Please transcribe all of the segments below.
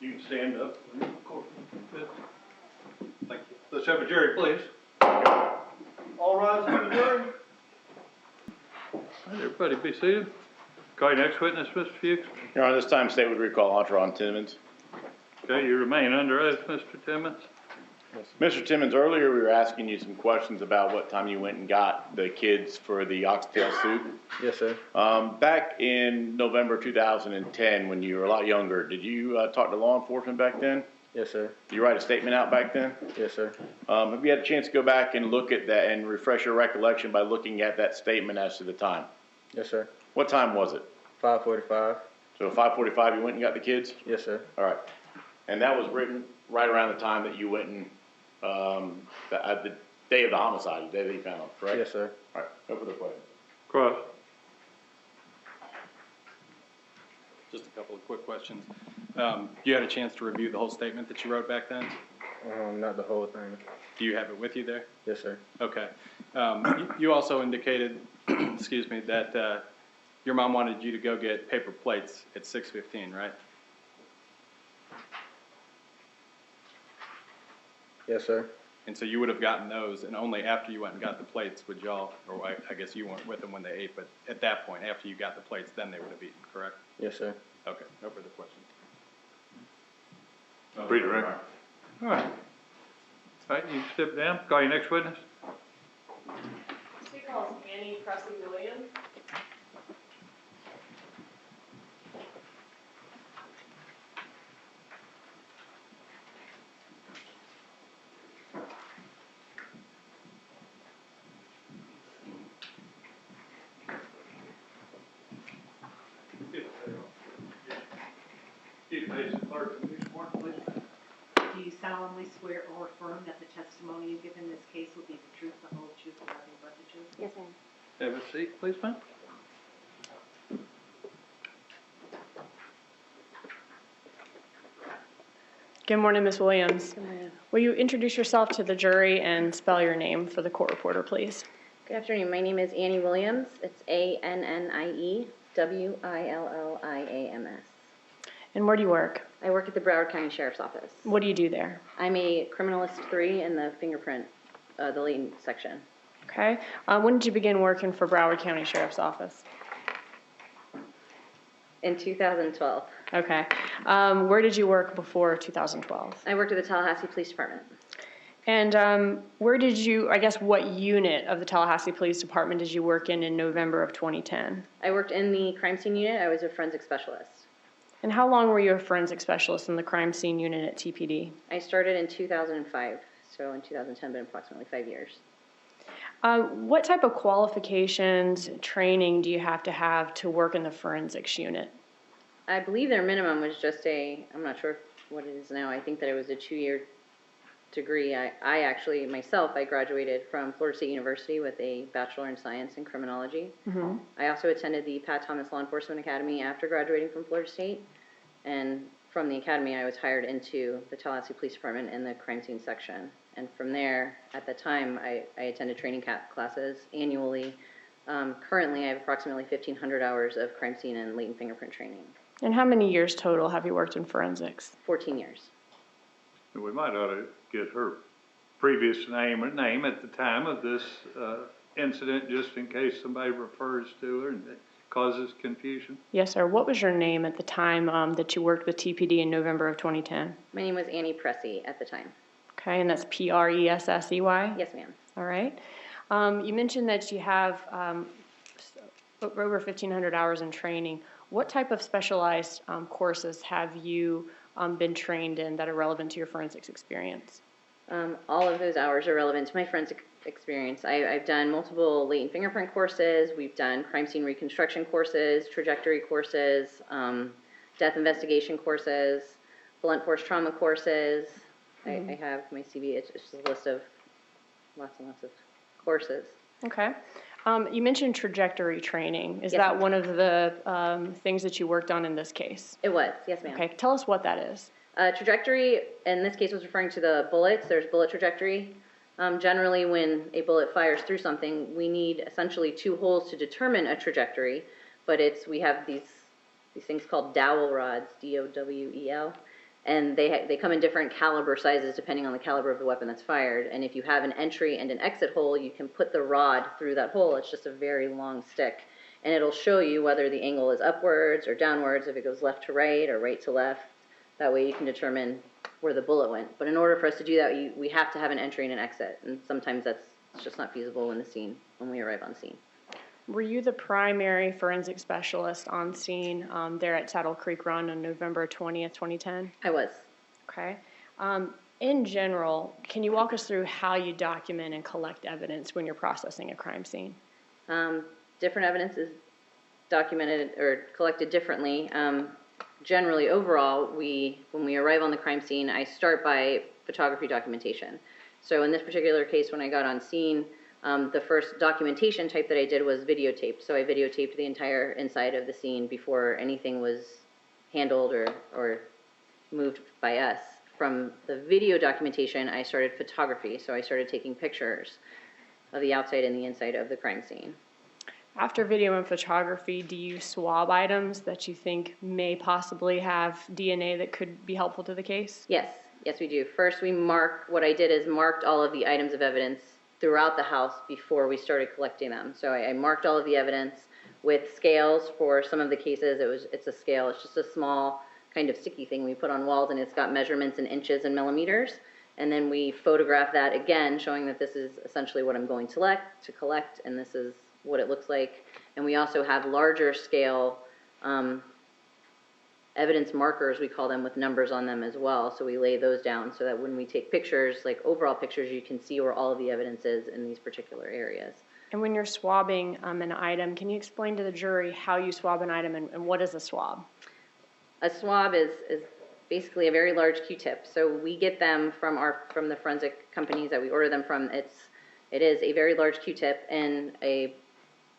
You can stand up. Thank you. Let's have a jury, please. All rise for the jury. All right, everybody be seated. Call your next witness, Mr. Fuchs. Your Honor, this time state would recall Artron Timmons. Okay, you remain under oath, Mr. Timmons. Mr. Timmons, earlier we were asking you some questions about what time you went and got the kids for the oxtail soup. Yes, sir. Back in November 2010, when you were a lot younger, did you talk to law enforcement back then? Yes, sir. Did you write a statement out back then? Yes, sir. Have you had a chance to go back and look at that and refresh your recollection by looking at that statement as to the time? Yes, sir. What time was it? 5:45. So 5:45 you went and got the kids? Yes, sir. All right. And that was written right around the time that you went and, the day of the homicide, the day that you found them, correct? Yes, sir. All right, no further questions. Cross. Just a couple of quick questions. You had a chance to review the whole statement that you wrote back then? Not the whole thing. Do you have it with you there? Yes, sir. Okay. You also indicated, excuse me, that your mom wanted you to go get paper plates at 6:15, right? Yes, sir. And so you would have gotten those, and only after you went and got the plates would y'all, or I guess you weren't with them when they ate, but at that point, after you got the plates, then they would have eaten, correct? Yes, sir. Okay, no further questions. Read the record. All right. All right, you can step down. Call your next witness. She calls Annie Pressy Williams. Do you solemnly swear or affirm that the testimony you give in this case will be the truth, the whole truth, and nothing but the truth? Yes, ma'am. Have a seat, please, ma'am. Good morning, Ms. Williams. Good morning. Will you introduce yourself to the jury and spell your name for the court reporter, please? Good afternoon. My name is Annie Williams. It's ANNIE WILLIAMS. And where do you work? I work at the Broward County Sheriff's Office. What do you do there? I'm a criminalist 3 in the Fingerprint, the latent section. Okay. When did you begin working for Broward County Sheriff's Office? In 2012. Okay. Where did you work before 2012? I worked at the Tallahassee Police Department. And where did you, I guess, what unit of the Tallahassee Police Department did you work in November of 2010? I worked in the crime scene unit. I was a forensic specialist. And how long were you a forensic specialist in the crime scene unit at TPD? I started in 2005, so in 2010, been approximately 5 years. What type of qualifications, training do you have to work in the forensics unit? I believe their minimum was just I'm not sure what it is now. I think that it was a 2-year degree. I actually, myself, I graduated from Florida State University with a Bachelor in Science in Criminology. Mm-hmm. I also attended the Pat Thomas Law Enforcement Academy after graduating from Florida State. And from the academy, I was hired into the Tallahassee Police Department in the crime scene section. And from there, at the time, I attended training classes annually. Currently, I have approximately 1,500 hours of crime scene and latent fingerprint training. And how many years total have you worked in forensics? 14 years. We might ought to get her previous name at the time of this incident, just in case somebody refers to her and it causes confusion. Yes, sir. What was your name at the time that you worked with TPD in November of 2010? My name was Annie Pressy at the time. Okay, and that's Pressey? Yes, ma'am. All right. You mentioned that you have over 1,500 hours in training. What type of specialized courses have you been trained in that are relevant to your forensics experience? All of those hours are relevant to my forensic experience. I've done multiple latent fingerprint courses. We've done crime scene reconstruction courses, trajectory courses, death investigation courses, blunt force trauma courses. Mm-hmm. I have my CV. It's just a list of lots and lots of courses. Okay. You mentioned trajectory training. Is Yes, that ma'am. one of the things that you worked on in this case? It was, yes, ma'am. Okay, tell us what that is. Trajectory, in this case, was referring to the bullets. There's bullet trajectory. Generally, when a bullet fires through something, we need essentially 2 holes to determine a trajectory, but we have these things called dowel rods, D-O-W-E-L, And they come in different caliber sizes depending on the caliber of the weapon that's fired. And if you have an entry and an exit hole, you can put the rod through that hole. It's just a very long stick. And it'll show you whether the angle is upwards or downwards, if it goes left to right or right to left. That way you can determine where the bullet went. But in order for us to do that, we have to have an entry and an exit. And sometimes that's just not feasible when we arrive on scene. Were you the primary forensic specialist on scene there at Saddle Creek Run on November 20th, 2010? I was. Okay. In general, can you walk us through how you document and collect evidence when you're processing a crime scene? Different evidence is documented or collected differently. Generally, overall, when we arrive on the crime scene, I start by photography documentation. So in this particular case, when I got on scene, the first documentation type that I did was videotaped. So I videotaped the entire inside of the scene before anything was handled or moved by us. From the video documentation, I started photography. So I started taking pictures of the outside and the inside of the crime scene. After video and photography, do you swab items that you think may possibly have DNA that could be helpful to the case? Yes, we do. First, what I did is marked all of the items of evidence throughout the house before we started collecting them. So I marked all of the evidence with scales. For some of the cases, it's a scale. It's just a small kind of sticky thing we put on walls, and it's got measurements in inches and millimeters. And then we photograph that again, showing that this is essentially what I'm going to collect, and this is what it looks like. And we also have larger scale evidence markers, we call them, with numbers on them as well. So we lay those down so that when we take pictures, like overall pictures, you can see where all of the evidence is in these particular areas. And when you're swabbing an item, can you explain to the jury how you swab an item and what is a swab? A swab is basically a very large Q-tip. So we get them from the forensic companies that we order them from. It is a very large Q-tip in a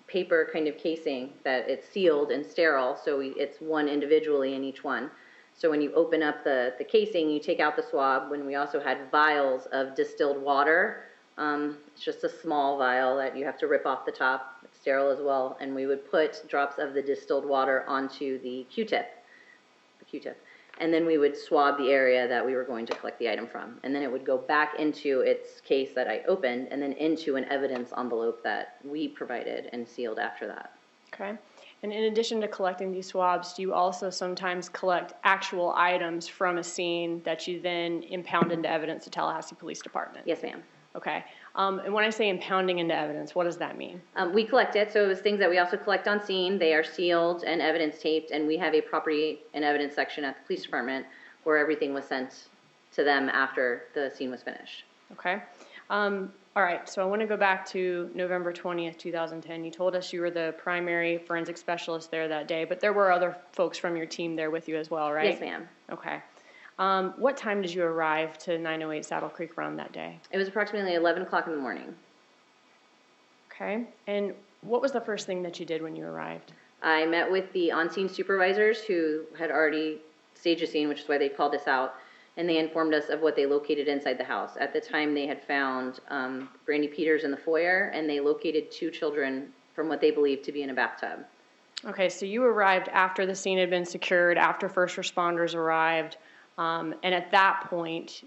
paper kind of casing that it's sealed and sterile, so it's one individually in each one. So when you open up the casing, you take out the swab. When we also had vials of distilled water, it's just a small vial that you have to rip off the top. It's sterile as well, and we would put drops of the distilled water onto the Q-tip, and then we would swab the area that we were going to collect the item from. And then it would go back into its case that I opened, and then into an evidence envelope that we provided and sealed after that. Okay. And in addition to collecting these swabs, do you also sometimes collect actual items from a scene that you then impound into evidence at Tallahassee Police Department? Yes, ma'am. Okay. And when I say impounding into evidence, what does that mean? We collect it, so it was things that we also collect on scene. They are sealed and evidence taped, and we have a property and evidence section at the police department where everything was sent to them after the scene was finished. Okay. All right, so I want to go back to November 20th, 2010. You told us you were the primary forensic specialist there that day, but there were other folks from your team there with you as well, right? Yes, ma'am. Okay. What time did you arrive to 908 Saddle Creek Run that day? It was approximately 11 o'clock in the morning. Okay. And what was the first thing that you did when you arrived? I met with the on-scene supervisors who had already staged a scene, which is why they called us out, and they informed us of what they located inside the house. At the time, they had found Brandi Peters in the foyer, and they located 2 children from what they believed to be in a bathtub. Okay, so you arrived after the scene had been secured, after first responders arrived, and at that point,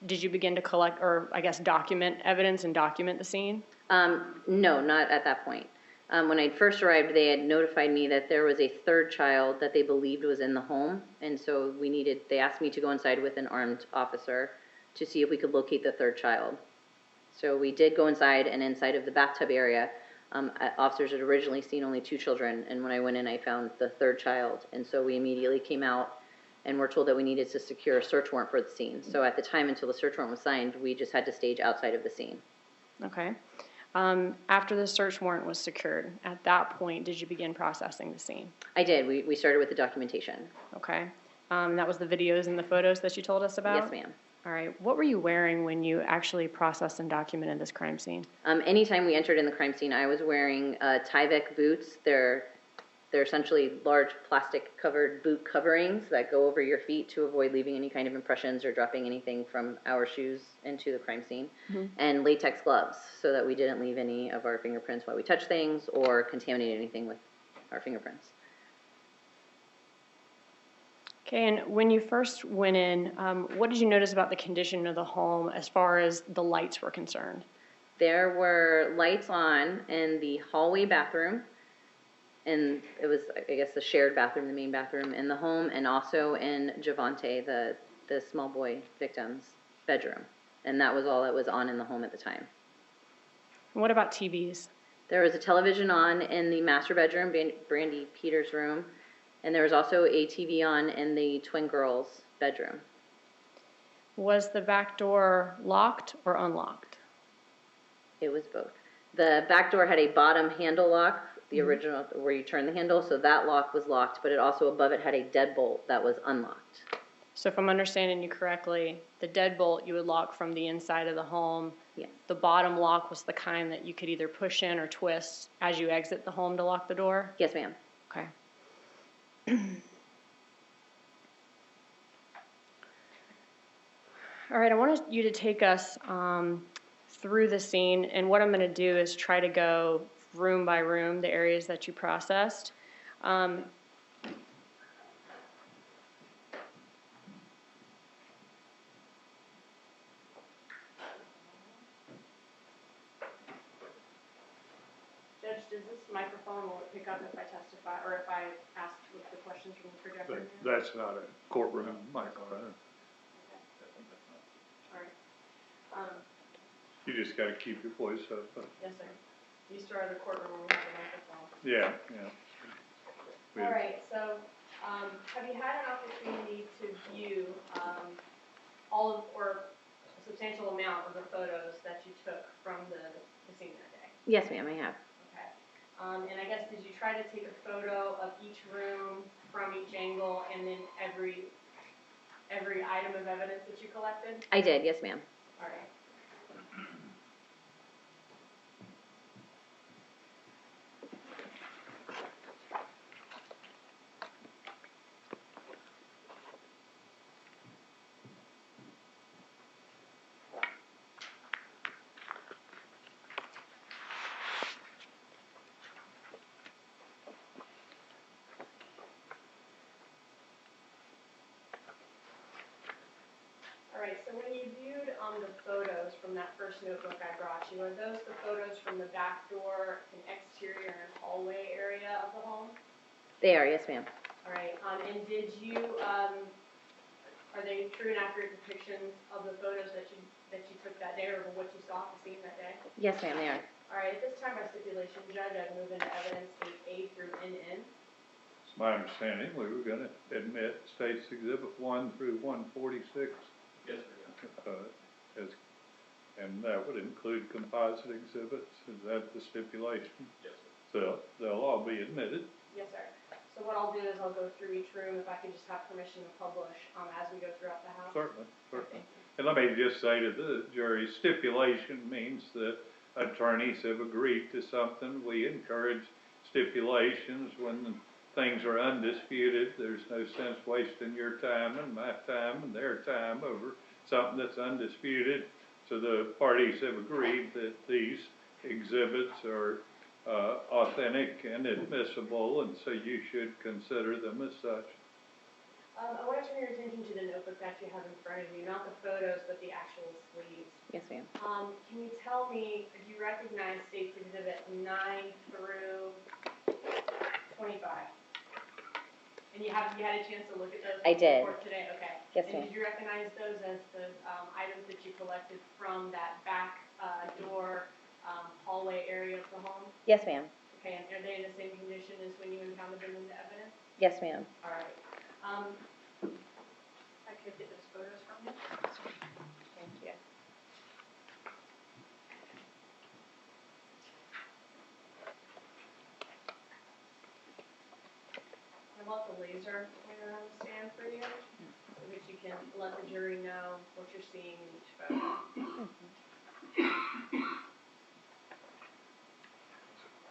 did you begin to collect, or I guess document evidence and document the scene? No, not at that point. When I first arrived, they had notified me that there was a 3rd child that they believed was in the home, and so they asked me to go inside with an armed officer to see if we could locate the 3rd child. So we did go inside, and inside of the bathtub area, officers had originally seen only 2 children, and when I went in, I found the 3rd child, and so we immediately came out and were told that we needed to secure a search warrant for the scene. So at the time, until the search warrant was signed, we just had to stage outside of the scene. Okay. After the search warrant was secured, at that point, did you begin processing the scene? I did. We started with the documentation. Okay. That was the videos and the photos that you told us about? Yes, ma'am. All right. What were you wearing when you actually processed and documented this crime scene? Anytime we entered in the crime scene, I was wearing Tyvek boots. They're essentially large plastic covered boot coverings that go over your feet to avoid leaving any kind of impressions or dropping anything from our shoes into the crime scene, and latex gloves so that we didn't leave any of our fingerprints while we touch things or contaminate anything with our fingerprints. Okay, and when you first went in, what did you notice about the condition of the home as far as the lights were concerned? There were lights on in the hallway bathroom, and it was, I guess, the shared bathroom, the main bathroom in the home, and also in Javante, the small boy victim's bedroom. And that was all that was on in the home at the time. And what about TVs? There was a television on in the master bedroom, Brandi Peters' room, and there was also a TV on in the twin girls' bedroom. Was the back door locked or unlocked? It was both. The back door had a bottom handle lock, the original, where you turn the handle, so that lock was locked, but it also above it had a deadbolt that was unlocked. So if I'm understanding you correctly, the deadbolt you would lock from the inside of the home. Yes. The bottom lock was the kind that you could either push in or twist as you exit the home to lock the door? Yes, ma'am. Okay. All right, I wanted you to take us through the scene, and what I'm going to do is try to go room by room, the areas that you processed. Judge, does this microphone, will it pick up if I testify, or if I ask the questions from the projector? That's not a courtroom microphone. All right. You just gotta keep your voice up. Yes, sir. You started the courtroom when we have the microphone. Yeah, yeah. All right, so, have you had an opportunity to view, all of, or a substantial amount of the photos that you took from the scene that day? Yes, ma'am, I have. Okay. And I guess, did you try to take a photo of each room from each angle and then every item of evidence that you collected? I did, yes, ma'am. All right. All right, so when you viewed the photos from that first notebook I brought you, are those the photos from the back door and exterior and hallway area of the home? They are, yes, ma'am. All right, and did you, are they true and accurate depictions of the photos that you took that day, or what you saw at the scene that day? Yes, ma'am, they are. All right, at this time by stipulation, Judge, I'd move into evidence 8A through NN. It's my understanding we were gonna admit States Exhibit 1 through 146. Yes, sir. And that would include composite exhibits, is that the stipulation? Yes, So they'll all be admitted. Yes, sir. So what I'll do is I'll go through each room, if I could just have permission to publish as we go throughout the house. Certainly, certainly. Thank you. And let me just say to the jury, stipulation means that attorneys have agreed to something. We encourage stipulations when things are undisputed. There's no sense wasting your time and my time and their time over something that's undisputed. So the parties have agreed that these exhibits are authentic and admissible, and so you should consider them as such. I want to turn your attention to the notebook that you have in front of you, not the photos, but the actual sleeves. Yes, ma'am. Can you tell me, do you recognize States Exhibit 9 through 25? And you had a chance to look at those? I did. Before today, okay. Yes, and ma'am. did you recognize those as the items that you collected from that back door hallway area of the home? Yes, ma'am. Okay, and are they in the same condition as when you impounded them into evidence? Yes, ma'am. All right. I could get those photos from you. Thank you. I want the laser pointer on the stand for you, so that you can let the jury know what you're seeing in each photo.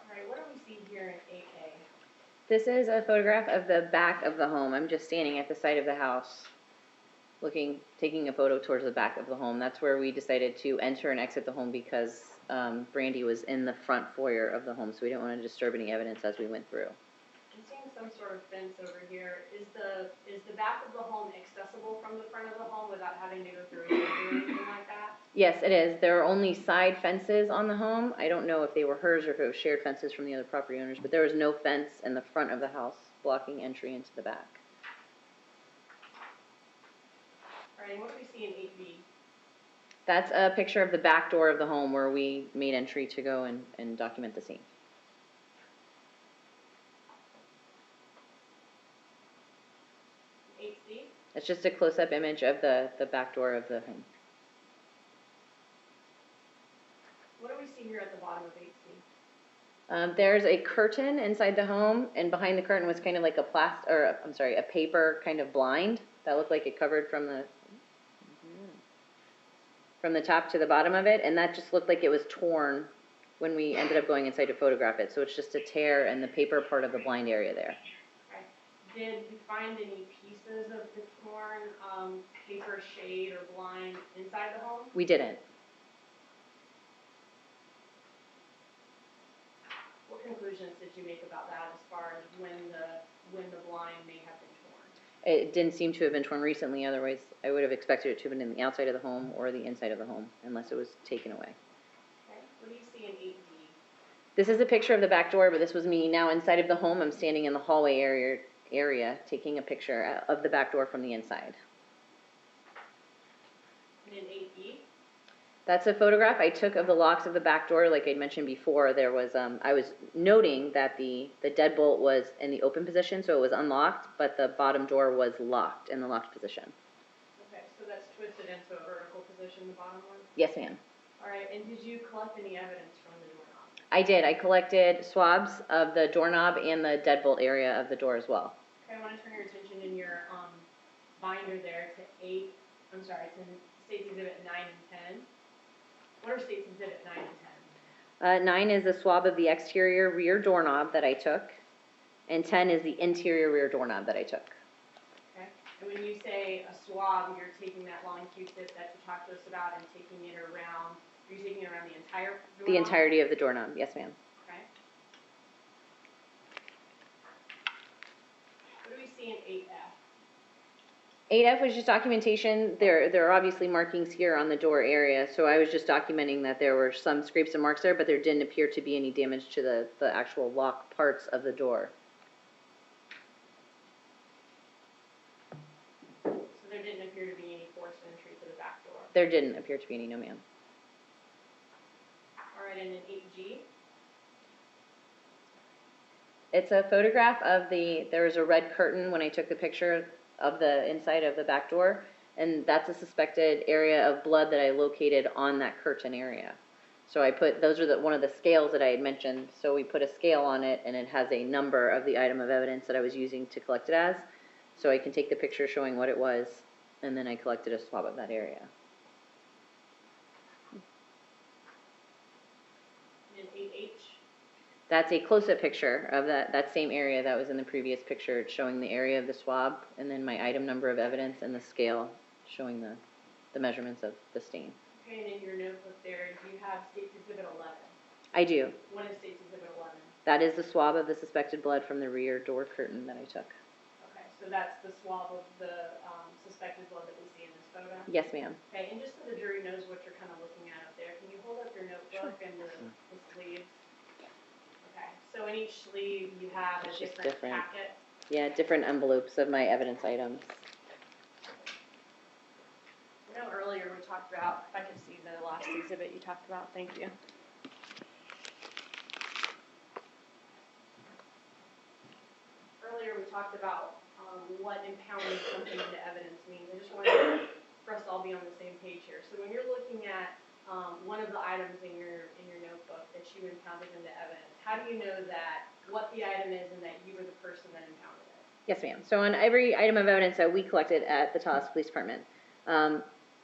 All right, what do we see here in 8A? This is a photograph of the back of the home. I'm just standing at the side of the house, taking a photo towards the back of the home. That's where we decided to enter and exit the home because Brandi was in the front foyer of the home, so we didn't want to disturb any evidence as we went through. I'm seeing some sort of fence over here. Is the back of the home accessible from the front of the home without having to go through a gate or anything like that? Yes, it is. There are only side fences on the home. I don't know if they were hers or if it was shared fences from the other property owners, but there was no fence in the front of the house blocking entry into the back. All right, and what do we see in 8B? That's a picture of the back door of the home where we made entry to go and document the scene. 8C? It's just a close-up image of the back door of the home. What do we see here at the bottom of 8C? There's a curtain inside the home, and behind the curtain was kind of like a paper kind of blind that looked like it covered from the top to the bottom of it, and that just looked like it was torn when we ended up going inside to photograph it. So it's just a tear in the paper part of the blind area there. Okay. Did you find any pieces of the torn paper shade or blind inside the home? We didn't. What conclusions did you make about that as far as when the blind may have been torn? It didn't seem to have been torn recently, otherwise I would have expected it to have been in the outside of the home or the inside of the home, unless it was taken away. Okay. What do you see in 8D? This is a picture of the back door, but this was me now inside of the home. I'm standing in the hallway area taking a picture of the back door from the inside. And in 8E? That's a photograph I took of the locks of the back door. Like I mentioned before, there was I was noting that the deadbolt was in the open position, so it was unlocked, but the bottom door was locked in the locked position. Okay, so that's twisted into a vertical position, the bottom one? Yes, ma'am. All right, and did you collect any evidence from the doorknob? I did. I collected swabs of the doorknob and the deadbolt area of the door as well. Okay, I want to turn your attention in your binder there to States Exhibit 9 and 10. What are States Exhibit 9 and 10? 9 is the swab of the exterior rear doorknob that I took, and 10 is the interior rear doorknob that I took. Okay, and when you say a swab, you're taking that long Q-tip that you talked to us about and taking it around, are you taking it around the entire doorknob? The entirety of the doorknob, yes ma'am. Okay. What do we see in 8F? 8F was just documentation. There are obviously markings here on the door area, so I was just documenting that there were some scrapes and marks there, but there didn't appear to be any damage to the actual lock parts of the door. So there didn't appear to be any forced entry to the back door? There didn't appear to be any, no ma'am. All right, and in 8G? It's a photograph of there was a red curtain when I took the picture of the inside of the back door, and that's a suspected area of blood that I located on that curtain area. So I put, those are one of the scales that I had mentioned, so we put a scale on it, and it has a number of the item of evidence that I was using to collect it as, so I can take the picture showing what it was, and then I collected a swab of that area. And 8H? That's a close-up picture of that same area that was in the previous picture. It's showing the area of the swab, and then my item number of evidence, and the scale showing the measurements of the stain. Okay, and in your notebook there, do you have States Exhibit 11? I do. What is States Exhibit 11? That is the swab of the suspected blood from the rear door curtain that I took. Okay, so that's the swab of the suspected blood that we see in this photo? Yes, ma'am. Okay, and just so the jury knows what you're kind of looking at up there, can you hold up your notebook and the sleeves? Okay, so in each sleeve you have a It's just different different. packet. Yeah, different envelopes of my evidence items. I know earlier we talked about, if I could see the last exhibit you talked about, thank you. Earlier we talked about what impounding something into evidence means. I just wanted for us to all be on the same page here. So when you're looking at one of the items in your notebook that you impounded into evidence, how do you know that what the item is and that you were the person that impounded it? Yes, ma'am. So on every item of evidence that we collected at the Tallahassee Police Department,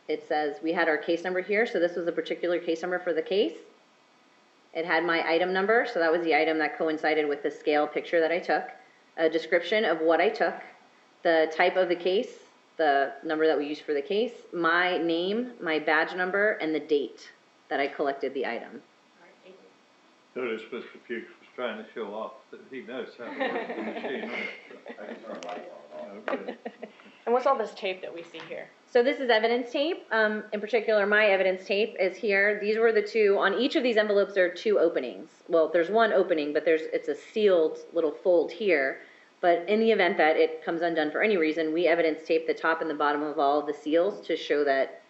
it says we had our case number here, so this was a particular case number for the case. It had my item number, so that was the item that coincided with the scale picture that I took, a description of what I took, the type of the case, the number that we used for the case, my name, my badge number, and the date that I collected the item. All right, thank you. Notice Mr. Fuchs was trying to show off that he knows how to work the machine. I can turn lights on. Okay. And what's all this tape that we see here? So this is evidence tape. In particular, my evidence tape is here. These were the two, on each of these envelopes there are two openings. Well, there's one opening, but it's a sealed little fold here. But in the event that it comes undone for any reason, we evidence tape the top and the bottom of all of the seals to show that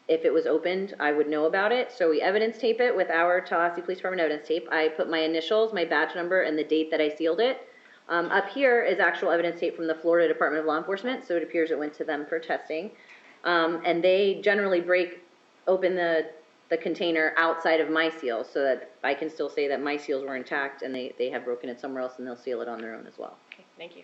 if it was opened, I would know about it. So we evidence tape it with our Tallahassee Police Department evidence tape. I put my initials, my badge number, and the date that I sealed it. Up here is actual evidence tape from the Florida Department of Law Enforcement, so it appears it went to them for testing. And they generally break open the container outside of my seals so that I can still say that my seals were intact, and they have broken it somewhere else and they'll seal it on their own as well. Okay, thank you.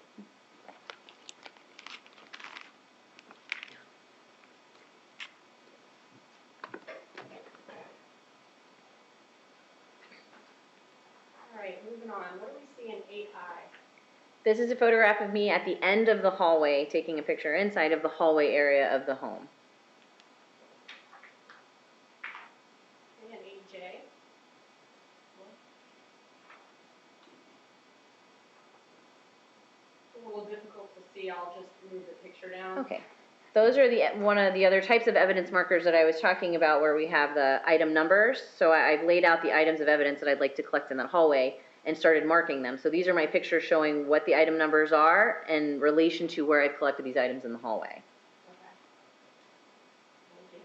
All right, moving on. What do we see in 8I? This is a photograph of me at the end of the hallway taking a picture inside of the hallway area of the home. And 8J? It's a little difficult to see. I'll just move the picture down. Okay. Those are one of the other types of evidence markers that I was talking about where we have the item numbers. So I've laid out the items of evidence that I'd like to collect in that hallway and started marking them. So these are my pictures showing what the item numbers are in relation to where I've collected these items in the hallway. Okay. Thank you.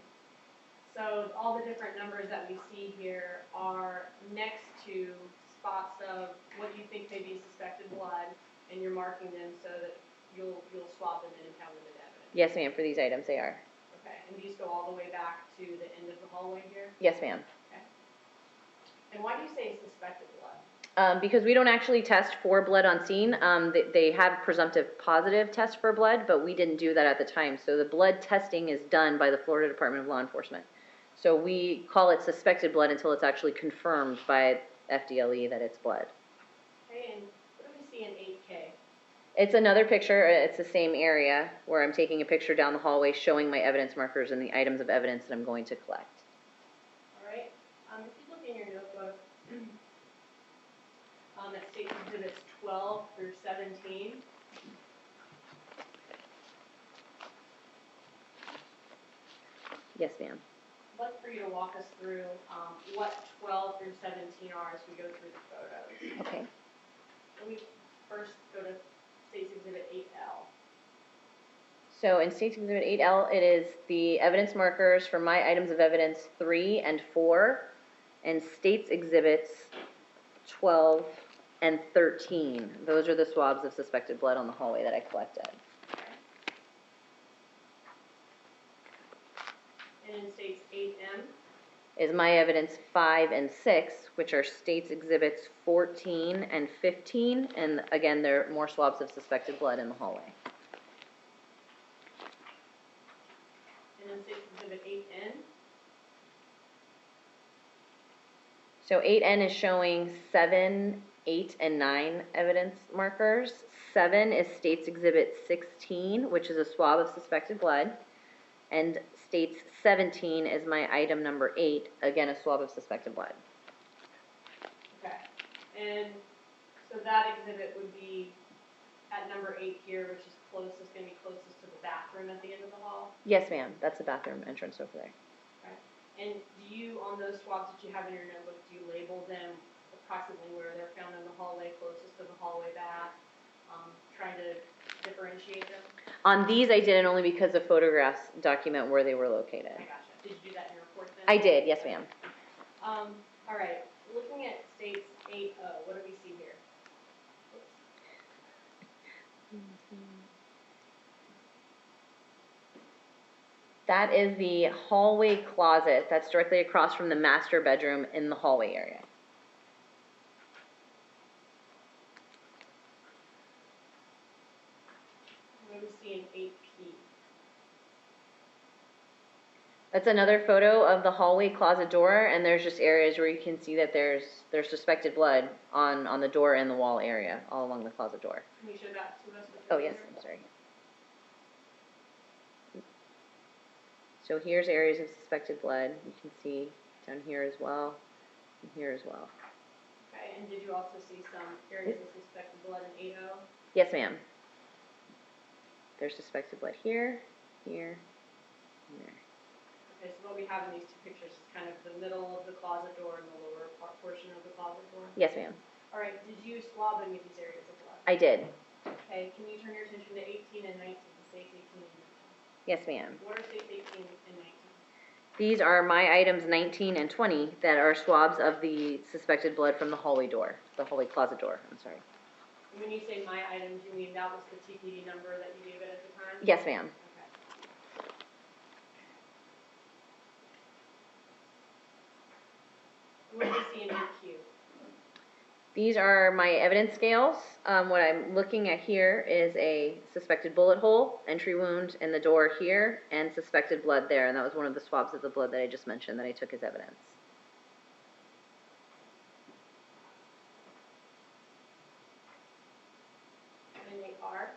So all the different numbers that we see here are next to spots of what you think may be suspected blood, and you're marking them so that you'll swab them in and count them in evidence. Yes, ma'am, for these items they are. Okay, and these go all the way back to the end of the hallway here? Yes, ma'am. Okay. And why do you say suspected blood? Because we don't actually test for blood on scene. They have presumptive positive test for blood, but we didn't do that at the time. So the blood testing is done by the Florida Department of Law Enforcement. So we call it suspected blood until it's actually confirmed by FDLE that it's blood. Okay, and what do we see in 8K? It's another picture. It's the same area where I'm taking a picture down the hallway showing my evidence markers and the items of evidence that I'm going to collect. All right. If you look in your notebook, at State Exhibits 12 through 17. Yes, ma'am. I'd like for you to walk us through what 12 through 17 are as we go through the photos. Okay. Let me first go to State's Exhibit 8L. So in State's Exhibit 8L, it is the evidence markers for my items of evidence 3 and 4, and State's Exhibits 12 and 13. Those are the swabs of suspected blood on the hallway that I collected. And in State's 8M? Is my evidence 5 and 6, which are State's Exhibits 14 and 15, and again, there are more swabs of suspected blood in the hallway. And in State's Exhibit 8N? So 8N is showing 7, 8, and 9 evidence markers. 7 is State's Exhibit 16, which is a swab of suspected blood. And State's 17 is my item number 8, again a swab of suspected blood. Okay. And so that exhibit would be at number 8 here, which is closest, going to be closest to the bathroom at the end of the hall? Yes, ma'am. That's the bathroom entrance over there. Okay. And do you, on those swabs that you have in your notebook, do you label them approximately where they're found in the hallway, closest to the hallway bath, trying to differentiate them? On these I didn't, only because the photographs document where they were located. I gotcha. Did you do that in your report then? I did, yes, ma'am. All right. Looking at State's 8O, what do we see here? That is the hallway closet that's directly across from the master bedroom in the hallway area. What do we see in 8P? That's another photo of the hallway closet door, and there's just areas where you can see that there's suspected blood on the door and the wall area, all along the closet door. Can you show that to us? Oh, yes, I'm sorry. So here's areas of suspected blood. You can see down here as well, and here as well. Okay, and did you also see some areas of suspected blood in 8O? Yes, ma'am. There's suspected blood here, here, and there. Okay, so what we have in these two pictures is kind of the middle of the closet door and the lower portion of the closet door? Yes, ma'am. All right, did you swab any of these areas of blood? I did. Okay, can you turn your attention to 18 and 19, states 18 and 19? Yes, ma'am. What are states 18 and 19? These are my items 19 and 20 that are swabs of the suspected blood from the hallway door, the hallway closet door, I'm sorry. And when you say my items, you mean that was the TPD number that you gave it at the time? Yes, ma'am. Okay. What do you see in your queue? These are my evidence scales. What I'm looking at here is a suspected bullet hole, entry wound in the door here, and suspected blood there. And that was one of the swabs of the blood that I just mentioned that I took as evidence. And they are?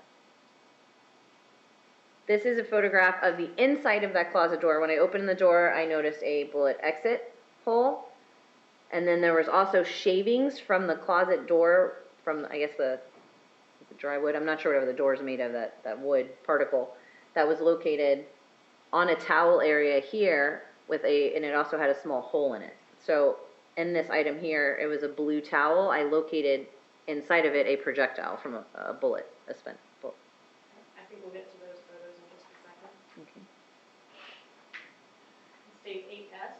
This is a photograph of the inside of that closet door. When I opened the door, I noticed a bullet exit hole. And then there was also shavings from the closet door, from, I guess, the dry wood. I'm not sure whatever the door is made of, that wood particle, that was located on a towel area here and it also had a small hole in it. So in this item here, it was a blue towel. I located inside of it a projectile from a bullet, a spent bullet. I think we'll get to those photos in just a second. Okay. State 8S.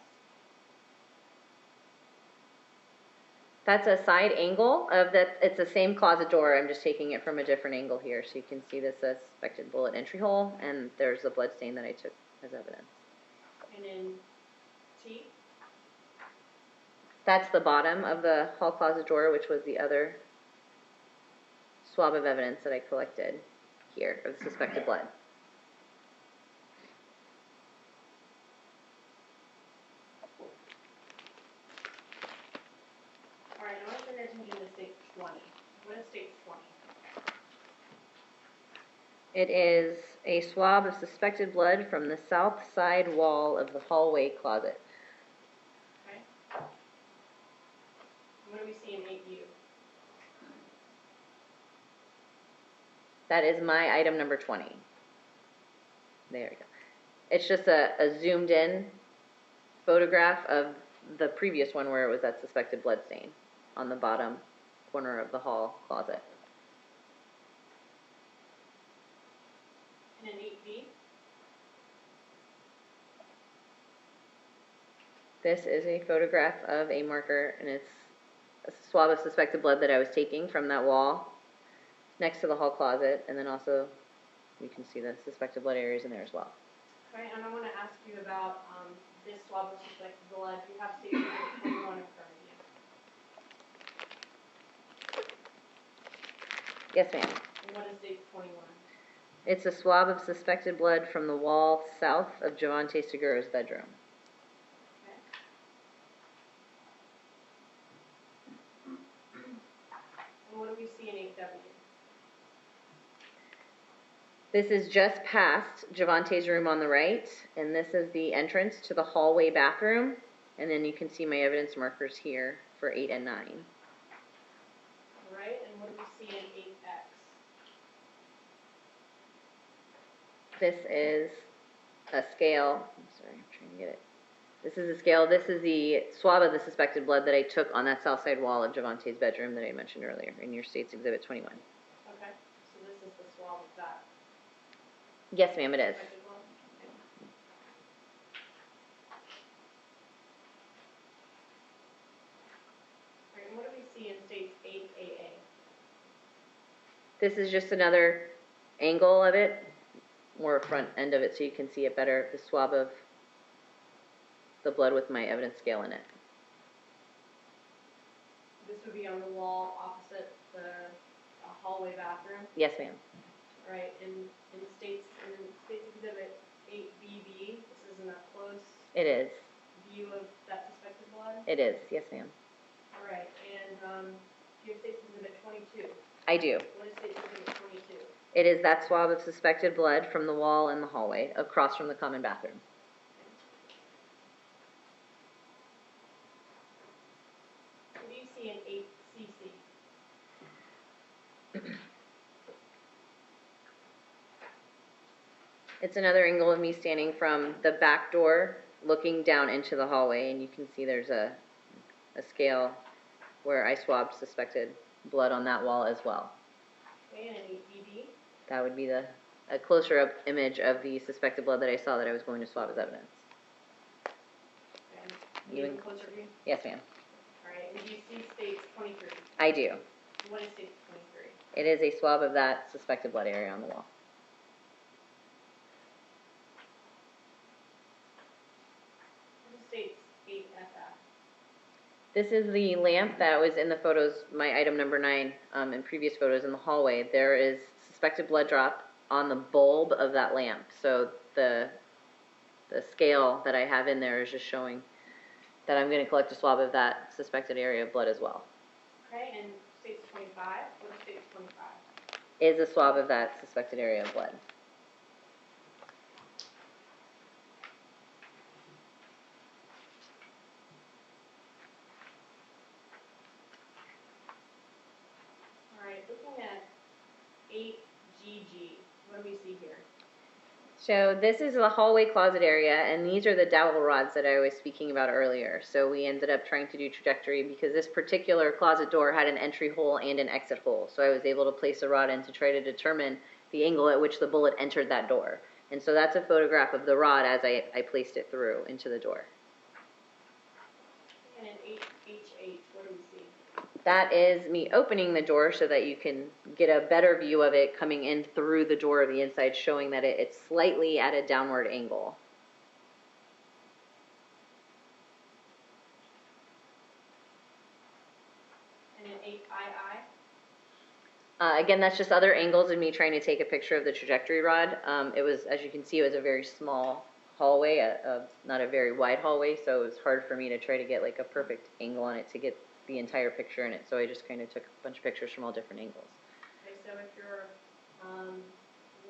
That's a side angle of that. It's the same closet door. I'm just taking it from a different angle here, so you can see the suspected bullet entry hole, and there's the blood stain that I took as evidence. And in T. That's the bottom of the hall closet door, which was the other swab of evidence that I collected here of the suspected blood. All right, I want to turn your attention to state 20. What is state 20? It is a swab of suspected blood from the south side wall of the hallway closet. Okay. What do we see in 8U? That is my item number 20. There we go. It's just a zoomed in photograph of the previous one where it was that suspected blood stain on the bottom corner of the hall closet. And in 8B? This is a photograph of a marker, and it's a swab of suspected blood that I was taking from that wall next to the hall closet, and then also you can see the suspected blood areas in there as well. Okay, and I want to ask you about this swab of suspected blood. You have state exhibit 21 in front of you. Yes, ma'am. And what is state 21? It's a swab of suspected blood from the wall south of Javante Segura's bedroom. Okay. And what do we see in 8W? This is just past Javante's room on the right, and this is the entrance to the hallway bathroom. And then you can see my evidence markers here for 8 and 9. All right, and what do we see in 8X? This is a scale. I'm sorry, I'm trying to get it. This is a scale. This is the swab of the suspected blood that I took on that south side wall of Javante's bedroom that I mentioned earlier in your state's exhibit 21. Okay, so this is the swab of that. Yes, ma'am, it is. suspected blood? Okay. All right, and what do we see in states 8AA? This is just another angle of it, more front end of it, so you can see it better. The swab of the blood with my evidence scale in it. This would be on the wall opposite the hallway bathroom. Yes, ma'am. All right, in states exhibit 8BB, this is in a close It is. view of that suspected blood. It is. Yes, ma'am. All right, and do you have states exhibit 22? I do. What is states exhibit 22? It is that swab of suspected blood from the wall in the hallway across from the common bathroom. What do you see in 8C It's another angle of me standing from the back door, looking down into the hallway, and you can see there's a scale where I swabbed suspected blood on that wall as well. Okay, and an 8DB. That would be a closer up image of the suspected blood that I saw that I was going to swab as evidence. Okay. You have a closer view? Yes, ma'am. All right, and do you see states 23? I do. What is states 23? It is a swab of that suspected blood area on the wall. What is states 8FF? This is the lamp that was in the photos, my item number 9, in previous photos in the hallway. There is suspected blood drop on the bulb of that lamp. So the scale that I have in there is just showing that I'm going to collect a swab of that suspected area of blood as well. Okay, and states 25? What is states 25? Is a swab of that suspected area of blood. All right, looking at 8GG, what do we see here? So this is the hallway closet area, and these are the dowel rods that I was speaking about earlier. So we ended up trying to do trajectory because this particular closet door had an entry hole and an exit hole. So I was able to place a rod in to try to determine the angle at which the bullet entered that door. And so that's a photograph of the rod as I placed it through into the door. And in 8H8, what do we see? That is me opening the door so that you can get a better view of it coming in through the door of the inside, showing that it's slightly at a downward angle. And in 8II? Again, that's just other angles of me trying to take a picture of the trajectory rod. It was, as you can see, it was a very small hallway, not a very wide hallway, so it was hard for me to try to get like a perfect angle on it to get the entire picture in it. So I just kind of took a bunch of pictures from all different angles. Okay, so if you're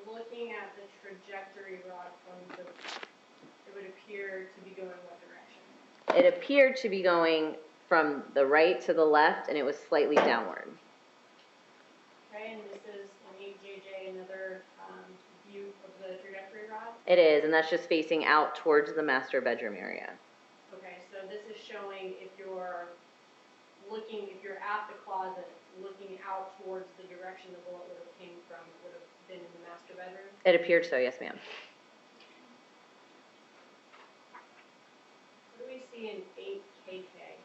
looking at the trajectory rod from the, it would appear to be going what direction? It appeared to be going from the right to the left, and it was slightly downward. Okay, and this is an 8JJ, another view of the trajectory rod? It is, and that's just facing out towards the master bedroom area. Okay, so this is showing if you're looking, if you're at the closet, looking out towards the direction the bullet would have came from, it would have been in the master bedroom? It appeared so, yes, ma'am. What do we see in 8KK?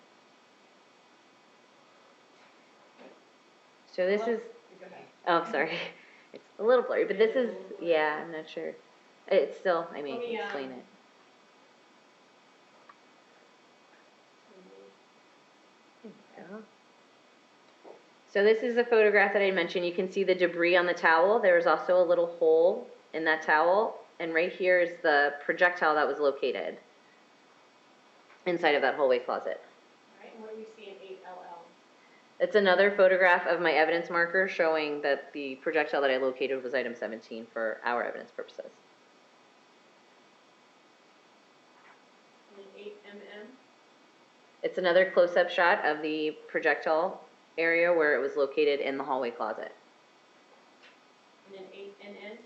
So this is, Go ahead. oh, sorry. It's a little blurry, but this is, yeah, I'm not sure. It's still, I mean, I can explain it. So this is a photograph that I mentioned. You can see the debris on the towel. There is also a little hole in that towel, and right here is the projectile that was located inside of that hallway closet. All right, and what do we see in 8LL? It's another photograph of my evidence marker showing that the projectile that I located was item 17 for our evidence purposes. And 8MM? It's another close-up shot of the projectile area where it was located in the hallway closet. And then 8NN?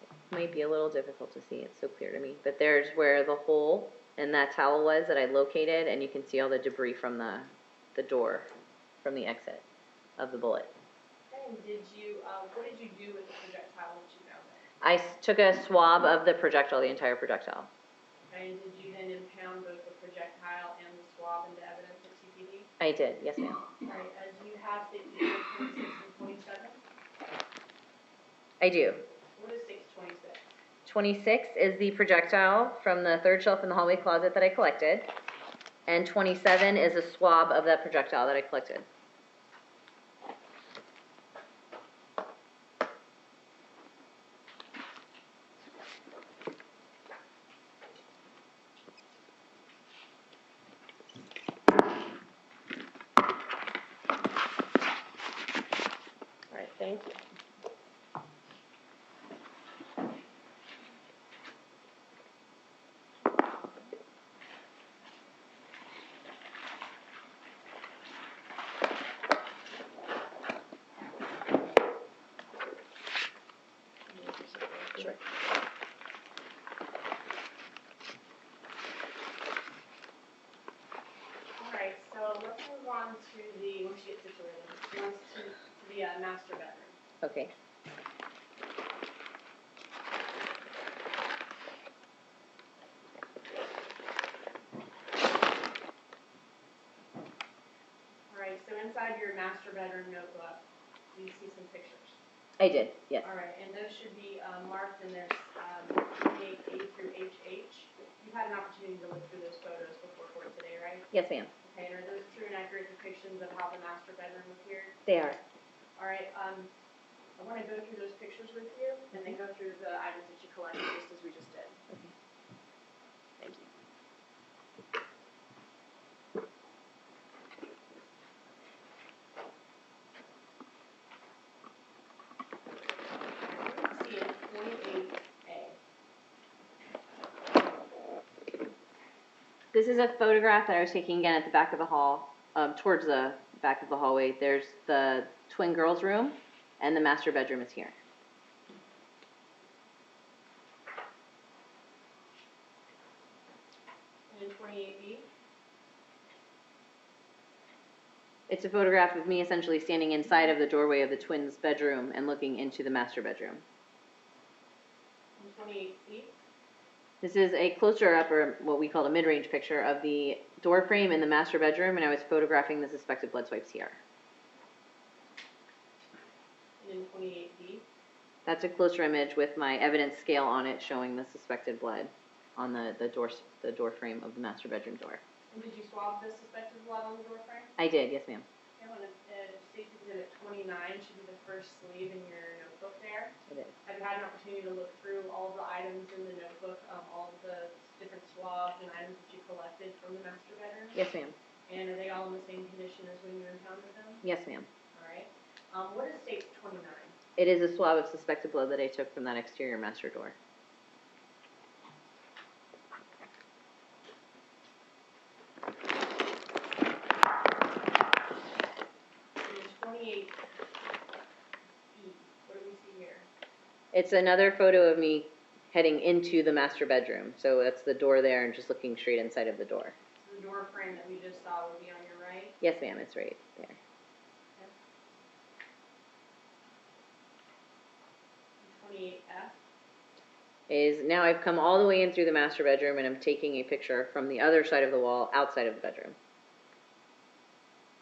It might be a little difficult to see, it's so clear to me, but there's where the hole in that towel was that I located, and you can see all the debris from the door, from the exit of the bullet. Okay, and did you, what did you do with the projectile once you found it? I took a swab of the projectile, the entire projectile. Okay, and did you then impound both the projectile and the swab into evidence at TPD? I did, yes ma'am. All right, do you have state 26 and 27? I do. What is 626? 26 is the projectile from the third shelf in the hallway closet that I collected, and 27 is a swab of that projectile that I collected. All right, thank you. master bedroom. Okay. All right, so inside your master bedroom notebook, you see some pictures. I did, yes. All right, and those should be marked in this 28A through HH. You've had an opportunity to look through those photos before court today, right? Yes, ma'am. Okay, and are those true and accurate depictions of how the master bedroom appeared? They are. All right, I want to go through those pictures with you and then go through the items that you collected just as we just did. Okay. Thank you. See it, 28A. This is a photograph that I was taking again at the back of the hall, towards the back of the hallway. There's the twin girls' room, and the master bedroom is here. And 28B. It's a photograph of me essentially standing inside of the doorway of the twins' bedroom and looking into the master bedroom. And 28C. This is a closer up, or what we call a mid-range picture, of the door frame in the master bedroom, and I was photographing the suspected blood swipes here. And then 28B. That's a closer image with my evidence scale on it showing the suspected blood on the door frame of the master bedroom door. And did you swab the suspected blood on the door frame? I did, yes ma'am. Okay, well, State's Exhibit 29 should be the first sleeve in your notebook there. I did. Have you had an opportunity to look through all the items in the notebook, all of the different swabs and items that you collected from the master bedroom? Yes ma'am. And are they all in the same condition as when you encountered them? Yes ma'am. All right. What is State's 29? It is a swab of suspected blood that I took from that exterior master door. And 28E. What do we see here? It's another photo of me heading into the master bedroom. So that's the door there and just looking straight inside of the door. So the door frame that we just saw would be on your right? Yes ma'am, it's right there. And 28F. Is now I've come all the way in through the master bedroom and I'm taking a picture from the other side of the wall outside of the bedroom.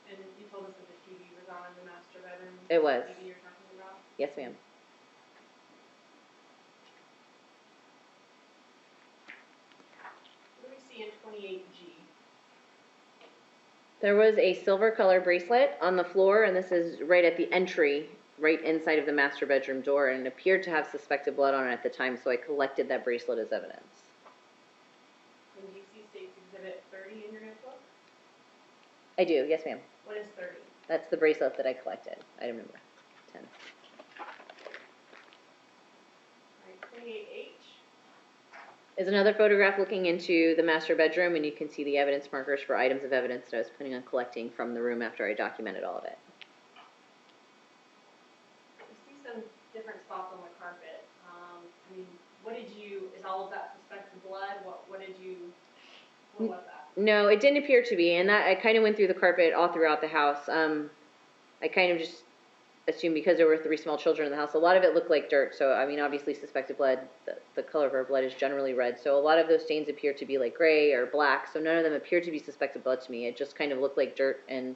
And you told us that the TV was on in the master bedroom? It was. The TV you're talking about? Yes ma'am. What do we see in 28G? There was a silver color bracelet on the floor, and this is right at the entry, right inside of the master bedroom door, and it appeared to have suspected blood on it at the time, so I collected that bracelet as evidence. And do you see State's Exhibit 30 in your notebook? I do, yes ma'am. What is 30? That's the bracelet that I collected, item number 10. All right, 28H. Is another photograph looking into the master bedroom, and you can see the evidence markers for items of evidence that I was planning on collecting from the room after I documented all of it. I see some different spots on the carpet. I mean, what did you, is all of that suspected blood? What was that? No, it didn't appear to be, and that I kind of went through the carpet all throughout the house. I kind of just assumed because there were 3 small children in the house, a lot of it looked like dirt. So, I mean, obviously suspected blood, the color of our blood is generally red. So a lot of those stains appear to be like gray or black. So none of them appear to be suspected blood to me. It just kind of looked like dirt and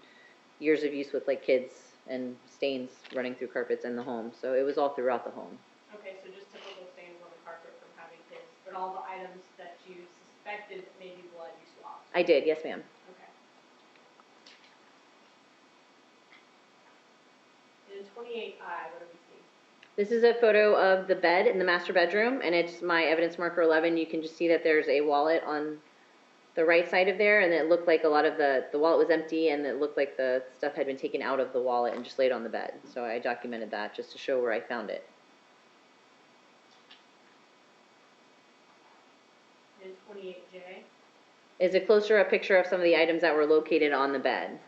years of use with like kids and stains running through carpets in the home. So it was all throughout the home. Okay, so just typical stains on the carpet from having kids, but all the items that you suspected may be blood you swabbed? I did, yes ma'am. Okay. And in 28I, what do we see? This is a photo of the bed in the master bedroom, and it's my evidence marker 11. You can just see that there's a wallet on the right side of there, and it looked like a lot of the wallet was empty, and it looked like the stuff had been taken out of the wallet and just laid on the bed. So I documented that just to show where I found it. And 28J? Is a closer up picture of some of the items that were located on the bed.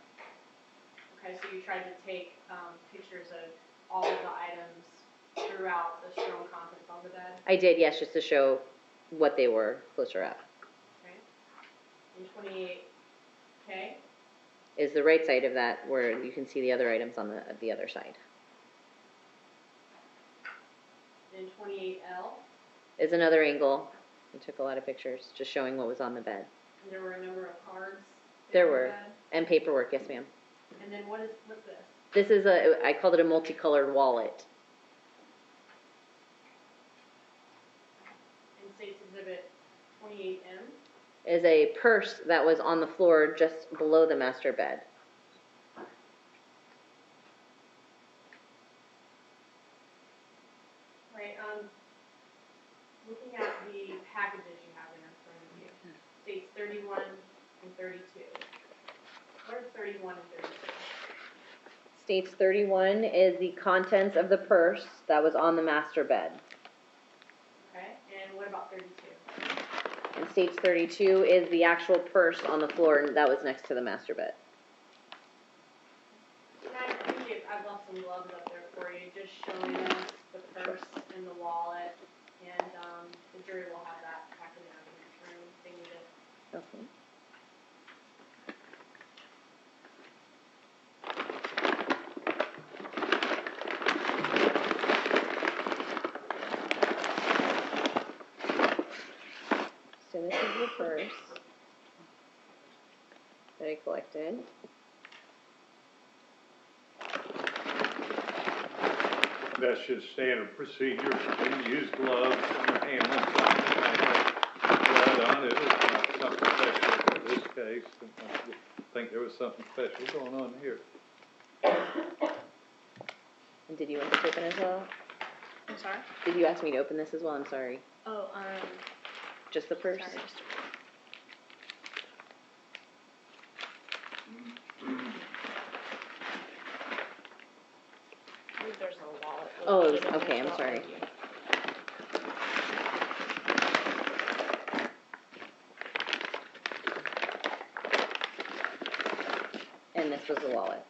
Okay, so you tried to take pictures of all of the items throughout the shown contents on the bed? I did, yes, just to show what they were closer up. Okay. And 28K? Is the right side of that where you can see the other items on the other side. And 28L, is another angle. We took a lot of pictures, just showing what was on the bed. and there were a number of cards. There in the were, bed. and paperwork, yes ma'am. And then what's this? This is I called it a multicolored wallet. In State's Exhibit 28M. Is a purse that was on the floor just below the master bed. Right, looking at the packages you have in front of you, States 31 and 32. What are 31 and 32? States 31 is the contents of the purse that was on the master bed. Okay, and what about 32? And states 32 is the actual purse on the floor that was next to the master bed. And I appreciate, I've left some gloves up there for you, just showing us the purse and the wallet, and the jury will have that back in the evidence room if they need it. Okay. So this is the purse that I collected. That's just standard procedure. You use gloves and handling something like that. Blood on it. It's not something special in this case. I think there was something special going on here. And did you want this open as well? I'm sorry? Did you ask me to open this as well? I'm sorry. Oh, Just the purse? sorry. There's a wallet. Oh, located in okay, there as I'm well. sorry. Thank you. And this was the wallet.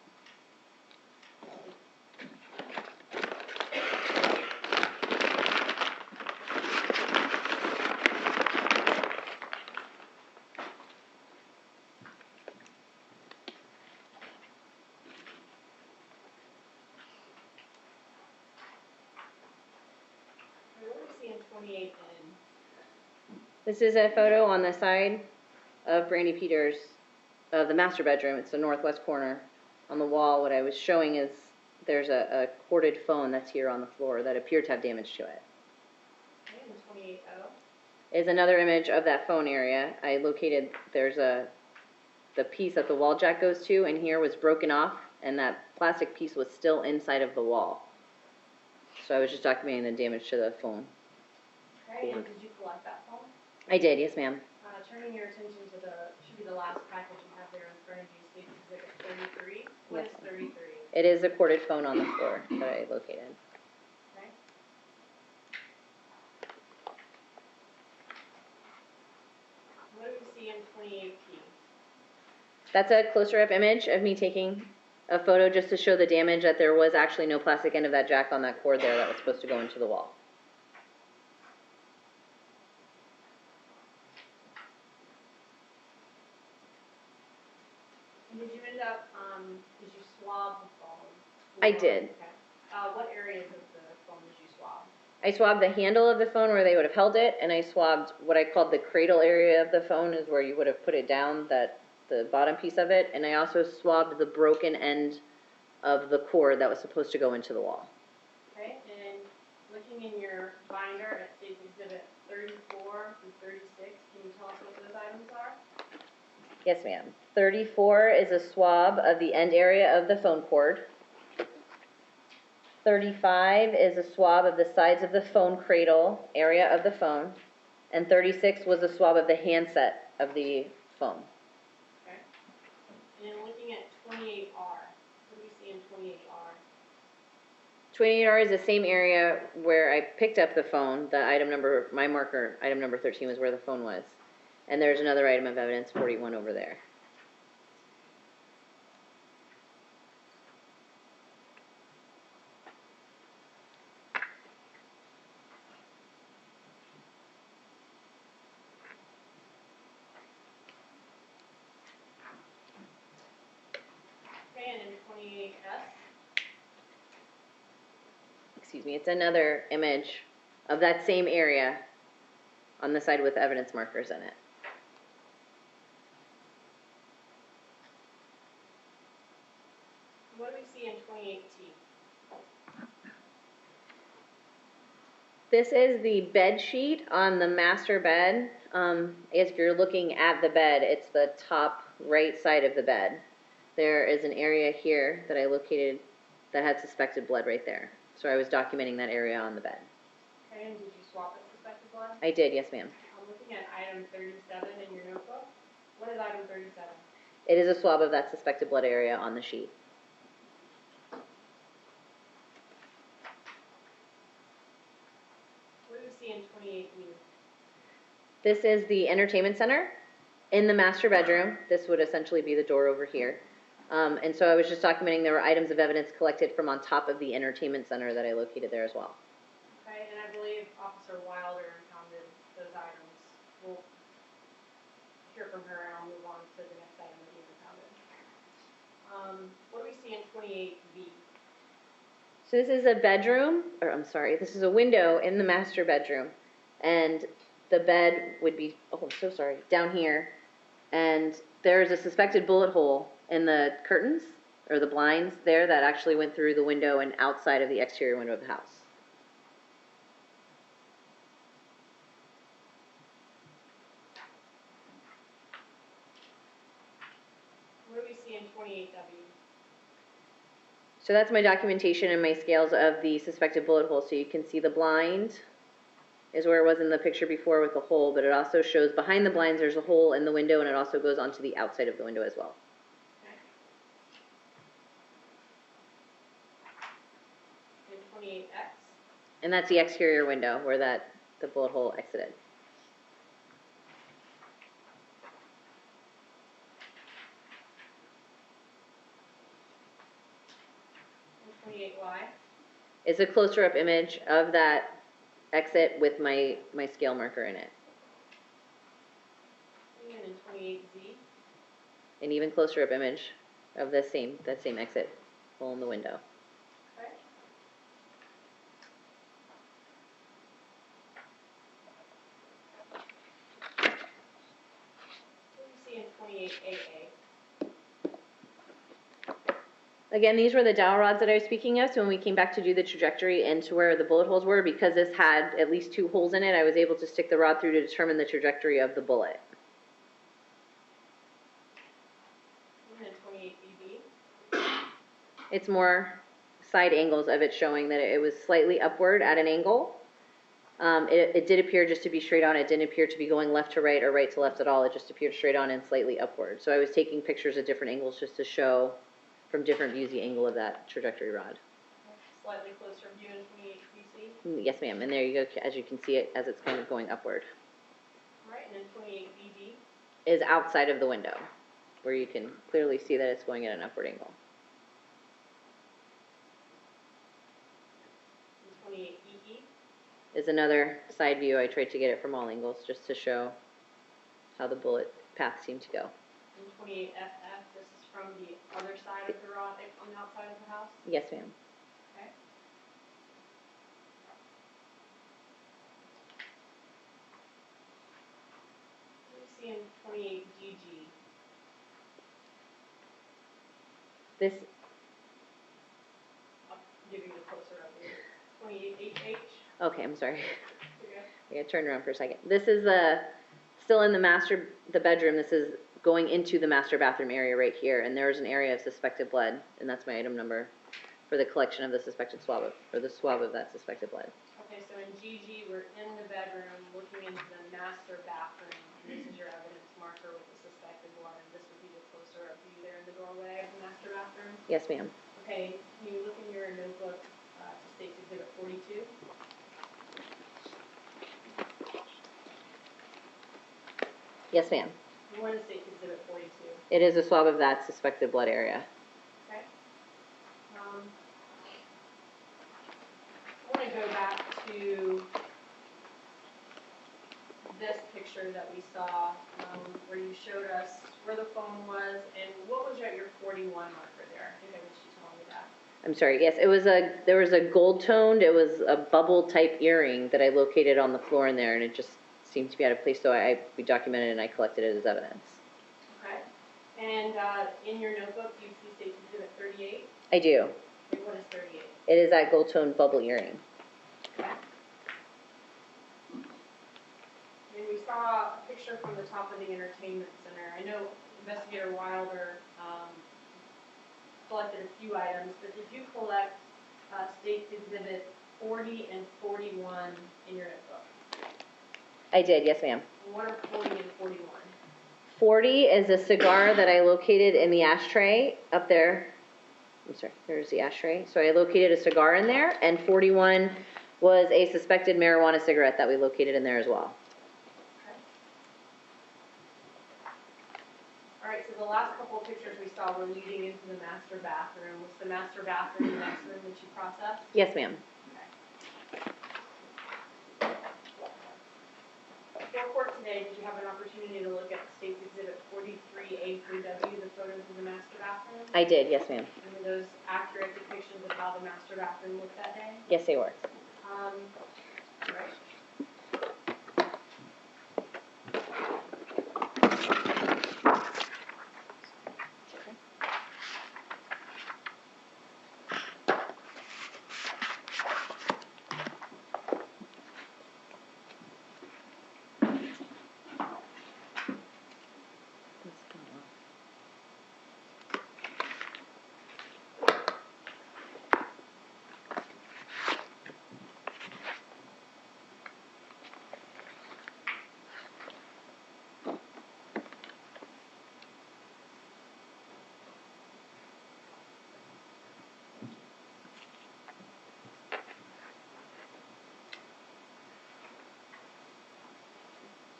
What do we see in 28N? This is a photo on the side of Brandi Peters of the master bedroom. It's the northwest corner. On the wall, what I was showing is there's a corded phone that's here on the floor that appeared to have damage to it. Okay, and 28O? Is another image of that phone area. I located, the piece that the wall jack goes to, and here was broken off, and that plastic piece was still inside of the wall. So I was just documenting the damage to the phone. Okay, and did you collect that phone? I did, yes ma'am. Turning your attention to should be the last package you have there in front of you, State's Exhibit 33. What is Yes. 33? It is a corded phone on the floor that I located. Okay. What do we see in 28P? That's a closer up image of me taking a photo just to show the damage, that there was actually no plastic end of that jack on that cord there that was supposed to go into the wall. And did you end up, did you swab the phone? I did. Okay. What areas of the phone did you swab? I swabbed the handle of the phone where they would have held it, and I swabbed what I called the cradle area of the phone, is where you would have put it down, the bottom piece of it, and I also swabbed the broken end of the cord that was supposed to go into the wall. Okay, and looking in your binder at State's Exhibit 34 through 36, can you tell us what those items are? Yes, ma'am. 34 is a swab of the end area of the phone cord. 35 is a swab of the sides of the phone cradle area of the phone. And 36 was a swab of the handset of the phone. Okay. And then looking at 28R, what do we see in 28R? 28R is the same area where I picked up the phone. The item number, my marker, item number 13 was where the phone was. And there's another item of evidence, 41 over there. Okay, and in 28S? Excuse me, it's another image of that same area on the side with evidence markers in it. What do we see in 2018? This is the bed sheet on the master bed. If you're looking at the bed, it's the top right side of the bed. There is an area here that I located that had suspected blood right there. So I was documenting that area on the bed. Okay, and did you swap the suspected blood? I did, yes ma'am. I'm looking at item 37 in your notebook. What is item 37? It is a swab of that suspected blood area on the sheet. What do we see in 2018? This is the entertainment center in the master bedroom. This would essentially be the door over here. And so I was just documenting there were items of evidence collected from on top of the entertainment center that I located there as well. Okay, and I believe Officer Wilder impounded those items. We'll hear from her and I'll move on to the next item that you impounded. What do we see in 28B? So this is a bedroom, or I'm sorry, this is a window in the master bedroom. And the bed would be, oh, I'm so sorry, down here. And there's a suspected bullet hole in the curtains, or the blinds there, that actually went through the window and outside of the exterior window of the house. What do we see in 28W? So that's my documentation and my scales of the suspected bullet hole. So you can see the blind is where it was in the picture before with the hole, but it also shows behind the blinds there's a hole in the window, and it also goes onto the outside of the window as well. Okay. In 28X? And that's the exterior window where the bullet hole exited. In 28Y? It's a closer up image of that exit with my scale marker in it. And in 28Z? An even closer up image of that same exit hole in the window. Okay. What do you see in 28AA? Again, these were the dowel rods that I was speaking of, so when we came back to do the trajectory into where the bullet holes were, because this had at least 2 holes in it, I was able to stick the rod through to determine the trajectory of the bullet. And in 28BB? It's more side angles of it showing that it was slightly upward at an angle. It did appear just to be straight on. It didn't appear to be going left to right or right to left at all. It just appeared straight on and slightly upward. So I was taking pictures at different angles just to show from different views the angle of that trajectory rod. Slightly closer view in 28BC? Yes, ma'am. And there you go, as you can see it as it's kind of going upward. All right, and then 28BD? Is outside of the window, where you can clearly see that it's going at an upward angle. And 28EE? Is another side view. I tried to get it from all angles just to show how the bullet path seemed to go. And 28FF, this is from the other side of the rod on the outside of the house? Yes, ma'am. Okay. What do we see in 28GG? This, I'll give you the closer up here. 28HH? okay, I'm sorry. Okay. I got turned around for a second. This is still in the bedroom. This is going into the master bathroom area right here, and there's an area of suspected blood, and that's my item number for the collection of the suspected swab of that suspected blood. Okay, so in GG, we're in the bedroom, looking into the master bathroom, and this is your evidence marker with the suspected blood, and this would be the closer up view there in the doorway of the master bathroom. Yes, ma'am. Okay, can you look in your notebook to State's Exhibit 42? Yes, ma'am. What is State's Exhibit 42? It is a swab of that suspected blood area. Okay. I want to go back to this picture that we saw, where you showed us where the phone was, and what was your 41 marker there? I think I wish you told me that. I'm sorry, yes, there was a gold toned, it was a bubble type earring that I located on the floor in there, and it just seemed to be out of place, so we documented it and I collected it as evidence. Okay. And in your notebook, you see State's Exhibit 38. I do. Wait, what is 38? It is that gold toned bubble earring. Okay. And we saw a picture from the top of the entertainment center. I know Investigator Wilder collected a few items, but did you collect State's Exhibit 40 and 41 in your notebook? I did, yes ma'am. And what are 40 and 41? 40 is a cigar that I located in the ashtray up there. I'm sorry, there's the ashtray. So I located a cigar in there, and 41 was a suspected marijuana cigarette that we located in there as well. Okay. All right, so the last couple of pictures we saw were leading into the master bathroom. Was the master bathroom the next room that you processed? Yes, ma'am. For court today, did you have an opportunity to look at State's Exhibit 43A through W, the photos of the master bathroom? I did, yes ma'am. And were those accurate depictions of how the master bathroom looked that day? Yes, they were. Right.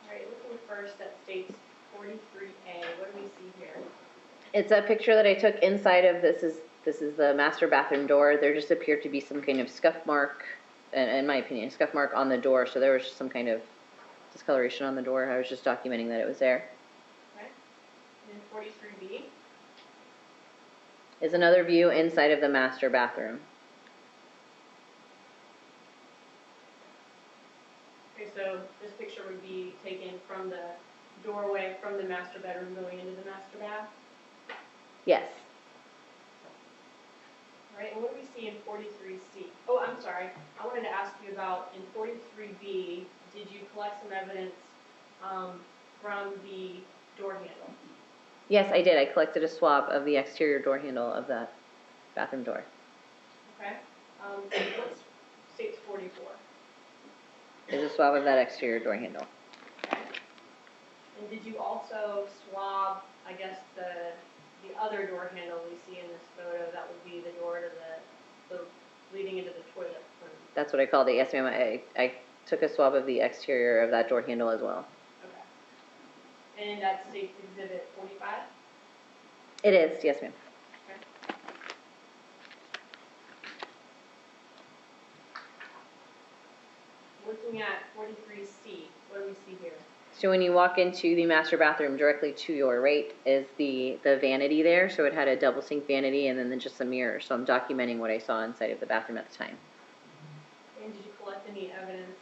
All right, looking first at State's 43A, what do we see here? It's a picture that I took inside of, this is the master bathroom door. There just appeared to be some kind of scuff mark, in my opinion, scuff mark on the door, so there was some kind of discoloration on the door. I was just documenting that it was there. Okay. And 43B? Is another view inside of the master bathroom. Okay, so this picture would be taken from the doorway from the master bedroom going into the master bath? Yes. All right, and what do we see in 43C? Oh, I'm sorry. I wanted to ask you about in 43B, did you collect some evidence from the door handle? Yes, I did. I collected a swab of the exterior door handle of that bathroom door. Okay. What's State's 44? Is a swab of that exterior door handle. Okay. And did you also swab, I guess, the other door handle we see in this photo? That would be the door to the leading into the toilet room. That's what I called it. Yes, ma'am. I took a swab of the exterior of that door handle as well. Okay. And that's State's Exhibit 45? It is. Yes, ma'am. Okay. Looking at 43C, what do we see here? So when you walk into the master bathroom, directly to your right is the vanity there. So it had a double sink vanity and then just a mirror. So I'm documenting what I saw inside of the bathroom at the time. And did you collect any evidence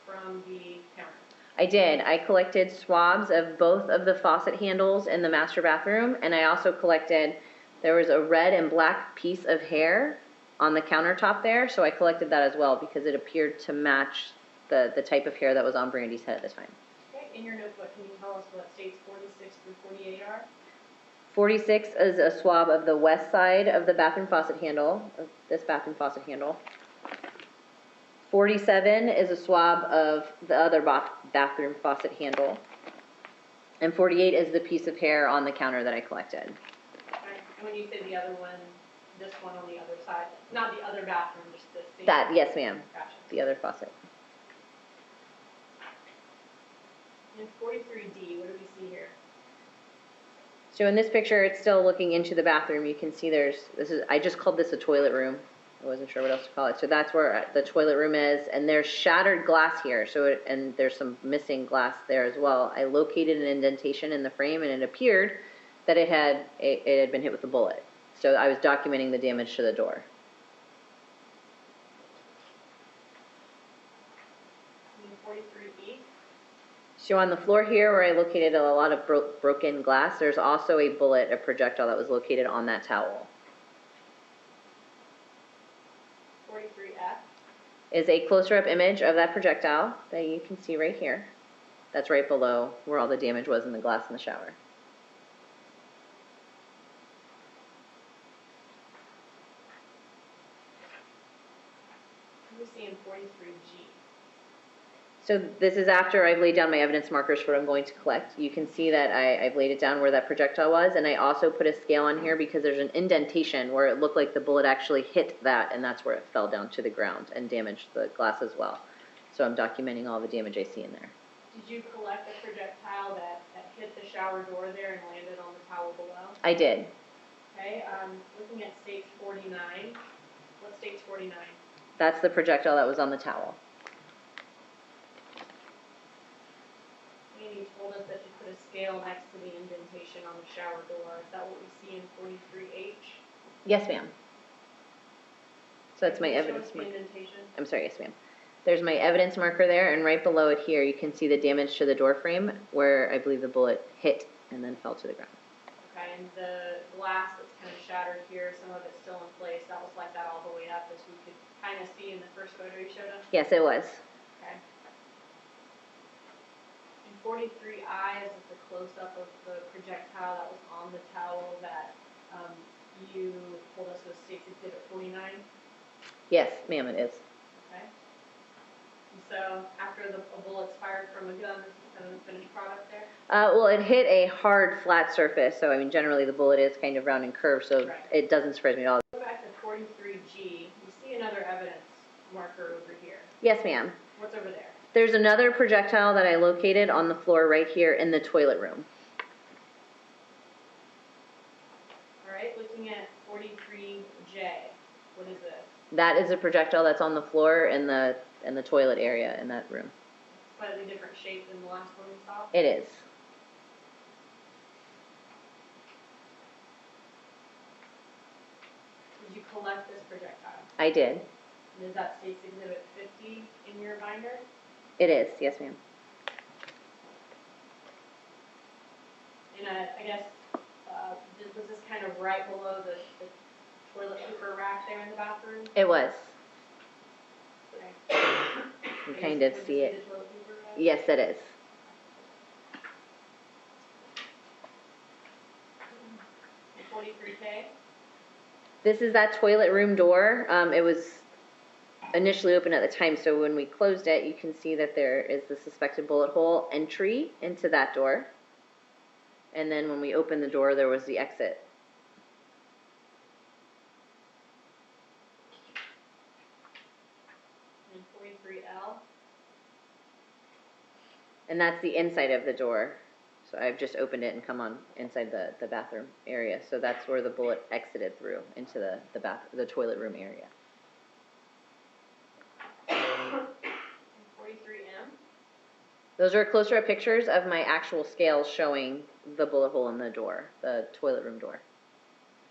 from the counter? I did. I collected swabs of both of the faucet handles in the master bathroom, and I also collected, there was a red and black piece of hair on the countertop there, so I collected that as well because it appeared to match the type of hair that was on Brandi's head at the time. Okay, in your notebook, can you tell us what States 46 through 48 are? 46 is a swab of the west side of the bathroom faucet handle, of this bathroom faucet handle. 47 is a swab of the other bathroom faucet handle. And 48 is the piece of hair on the counter that I collected. Okay. And when you say the other one, this one on the other side, not the other bathroom, just this. That, yes ma'am, Gotcha. the other faucet. In 43D, what do we see here? So in this picture, it's still looking into the bathroom. You can see I just called this a toilet room. I wasn't sure what else to call it. So that's where the toilet room is, and there's shattered glass here. And there's some missing glass there as well. I located an indentation in the frame, and it appeared that it had been hit with a bullet. So I was documenting the damage to the door. And 43E? So on the floor here where I located a lot of broken glass, there's also a bullet, a projectile that was located on that towel. 43F? Is a closer up image of that projectile that you can see right here. That's right below where all the damage was in the glass in the shower. What do we see in 43G? So this is after I've laid down my evidence markers for what I'm going to collect. You can see that I've laid it down where that projectile was, and I also put a scale on here because there's an indentation where it looked like the bullet actually hit that, and that's where it fell down to the ground and damaged the glass as well. So I'm documenting all the damage I see in there. Did you collect the projectile that hit the shower door there and landed on the towel below? I did. Okay, looking at stage 49. What's stage 49? That's the projectile that was on the towel. And you told us that you put a scale next to the indentation on the shower door. Is that what we see in 43H? Yes, ma'am. So that's my Can you show evidence us the marker. indentation? I'm sorry, yes, ma'am. There's my evidence marker there, and right below it here, you can see the damage to the door frame where I believe the bullet hit and then fell to the ground. Okay, and the glass that's kind of shattered here, some of it's still in place, that was like that all the way up, as we could kind of see in the first photo you showed us? Yes, it was. Okay. And 43I is the close-up of the projectile that was on the towel that you told us was State's Exhibit 49? Yes, ma'am, it is. Okay. And so after a bullet's fired from a gun, this is kind of the finished product there? Well, it hit a hard, flat surface, so I mean, generally the bullet is kind of round and curved, so Right. it doesn't surprise me at all. Go back to 43G. You see another evidence marker over here. Yes, ma'am. What's over there? There's another projectile that I located on the floor right here in the toilet room. All right, looking at 43J. What is this? That is a projectile that's on the floor in the toilet area in that room. Slightly different shape than the last one we saw? It is. Did you collect this projectile? I did. And is that State's Exhibit 50 in your binder? It is, yes, ma'am. And I guess, was this kind of right below the toilet paper rack there in the bathroom? It was. Okay. You kind of Would you see it. the toilet paper rack? Yes, it is. And 43K? This is that toilet room door. It was initially open at the time, so when we closed it, you can see that there is the suspected bullet hole entry into that door. And then when we opened the door, there was the exit. And 43L? And that's the inside of the door. So I've just opened it and come on inside the bathroom area. So that's where the bullet exited through into the toilet room area. And 43M? Those are closer up pictures of my actual scales showing the bullet hole in the door, the toilet room door.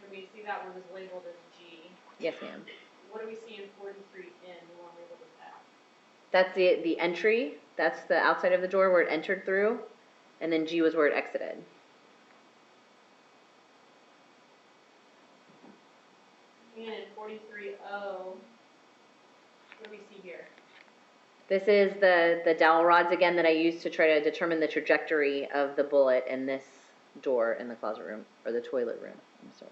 And we see that one is labeled as G. Yes, ma'am. What do we see in 43N, the one labeled as F? That's the entry. That's the outside of the door where it entered through. And then G was where it exited. And in 43O, what do we see here? This is the dowel rods again that I used to try to determine the trajectory of the bullet in this door in the closet room, or the toilet room. I'm sorry.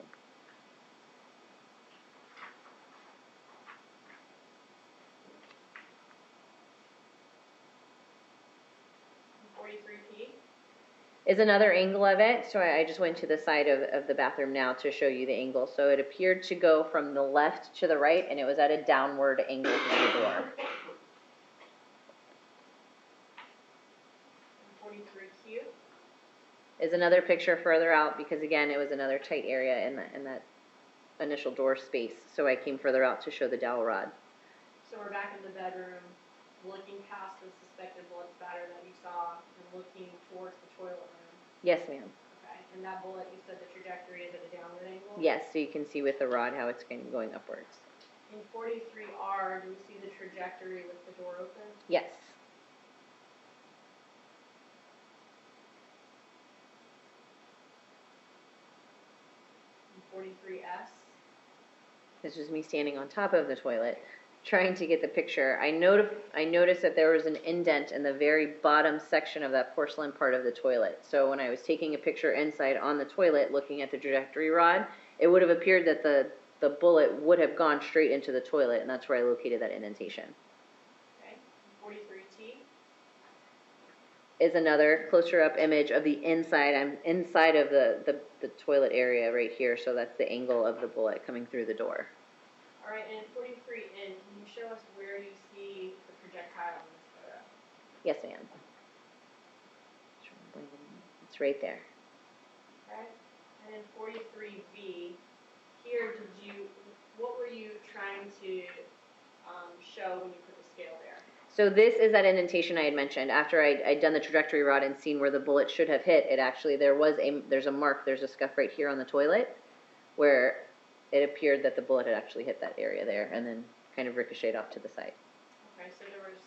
And 43P? Is another angle of it. So I just went to the side of the bathroom now to show you the angle. So it appeared to go from the left to the right, and it was at a downward angle from the door. And 43Q? Is another picture further out because again, it was another tight area in that initial door space. So I came further out to show the dowel rod. So we're back in the bedroom, looking past the suspected blood spatter that you saw and looking towards the toilet room. Yes, ma'am. Okay. And that bullet, you said the trajectory is at a downward angle? Yes, so you can see with the rod how it's going upwards. In 43R, do we see the trajectory with the door open? Yes. In 43S? This is me standing on top of the toilet, trying to get the picture. I noticed that there was an indent in the very bottom section of that porcelain part of the toilet. So when I was taking a picture inside on the toilet, looking at the trajectory rod, it would have appeared that the bullet would have gone straight into the toilet, and that's where I located that indentation. Okay. In 43T? Is another closer up image of the inside. I'm inside of the toilet area right here, so that's the angle of the bullet coming through the door. All right, and in 43N, can you show us where you see the projectile in this photo? Yes, ma'am. It's right there. Okay. And in 43V, here, what were you trying to show when you put the scale there? So this is that indentation I had mentioned. After I'd done the trajectory rod and seen where the bullet should have hit, there's a mark, there's a scuff right here on the toilet where it appeared that the bullet had actually hit that area there and then kind of ricocheted off to the side. Okay, so there was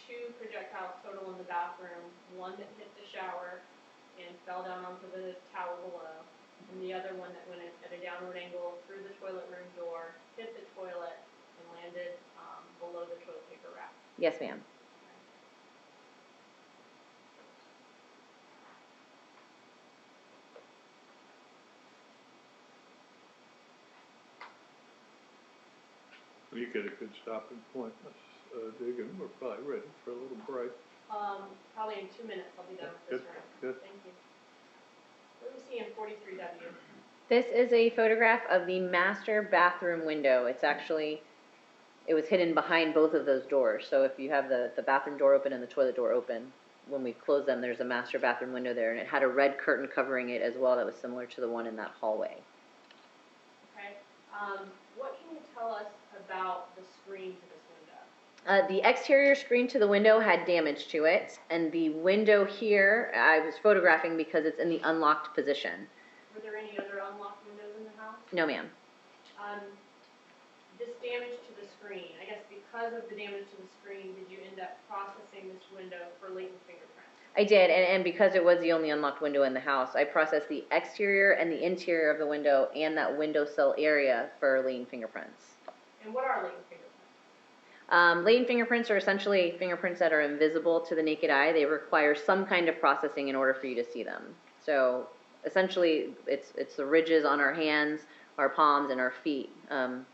2 projectiles total in the bathroom, one that hit the shower and fell down onto the towel below, and the other one that went at a downward angle through the toilet room door, hit the toilet, and landed below the toilet paper rack. Yes, ma'am. You get a good stopping point, Miss Dugan. We're probably ready for a little break. Probably in 2 minutes I'll be done with this round. Good. Thank you. What do we see in 43W? This is a photograph of the master bathroom window. It was hidden behind both of those doors. So if you have the bathroom door open and the toilet door open, when we close them, there's a master bathroom window there, and it had a red curtain covering it as well that was similar to the one in that hallway. Okay. What can you tell us about the screen to this window? The exterior screen to the window had damage to it, and the window here, I was photographing because it's in the unlocked position. Were there any other unlocked windows in the house? No, ma'am. This damage to the screen, I guess because of the damage to the screen, did you end up processing this window for latent fingerprints? I did, and because it was the only unlocked window in the house, I processed the exterior and the interior of the window and that windowsill area for latent fingerprints. And what are latent fingerprints? Latent fingerprints are essentially fingerprints that are invisible to the naked eye. They require some kind of processing in order for you to see them. So essentially, it's the ridges on our hands, our palms, and our feet.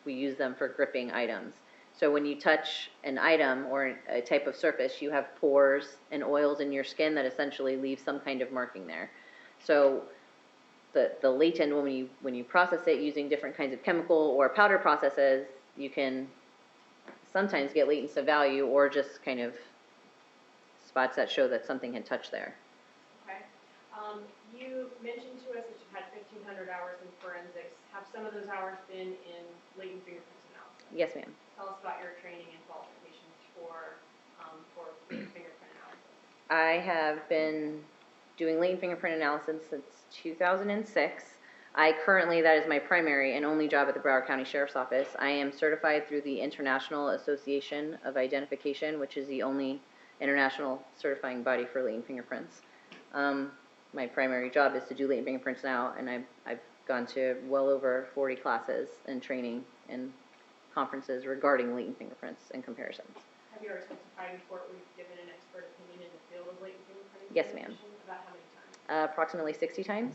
We use them for gripping items. So when you touch an item or a type of surface, you have pores and oils in your skin that essentially leave some kind of marking there. So the latent, when you process it using different kinds of chemical or powder processes, you can sometimes get latency of value or just kind of spots that show that something had touched there. Okay. You mentioned to us that you had 1,500 hours in forensics. Have some of those hours been in latent fingerprints analysis? Yes, ma'am. Tell us about your training and qualifications for latent fingerprint analysis. I have been doing latent fingerprint analysis since 2006. That is my primary and only job at the Broward County Sheriff's Office. I am certified through the International Association of Identification, which is the only international certifying body for latent fingerprints. My primary job is to do latent fingerprints now, and I've gone to well over 40 classes and training and conferences regarding latent fingerprints and comparisons. Have you ever testified in court where you've given an expert opinion in the field of latent fingerprinting? Yes, ma'am. About how many times? Approximately 60 times.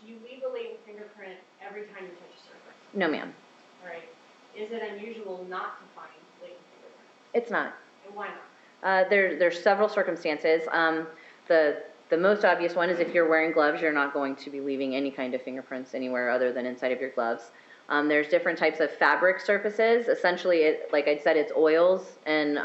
Do you leave a latent fingerprint every time you touch a surface? No, ma'am. All right. Is it unusual not to find latent fingerprints? It's not. And why not? There's several circumstances. The most obvious one is if you're wearing gloves, you're not going to be leaving any kind of fingerprints anywhere other than inside of your gloves. There's different types of fabric surfaces. Essentially, like I said, it's oils and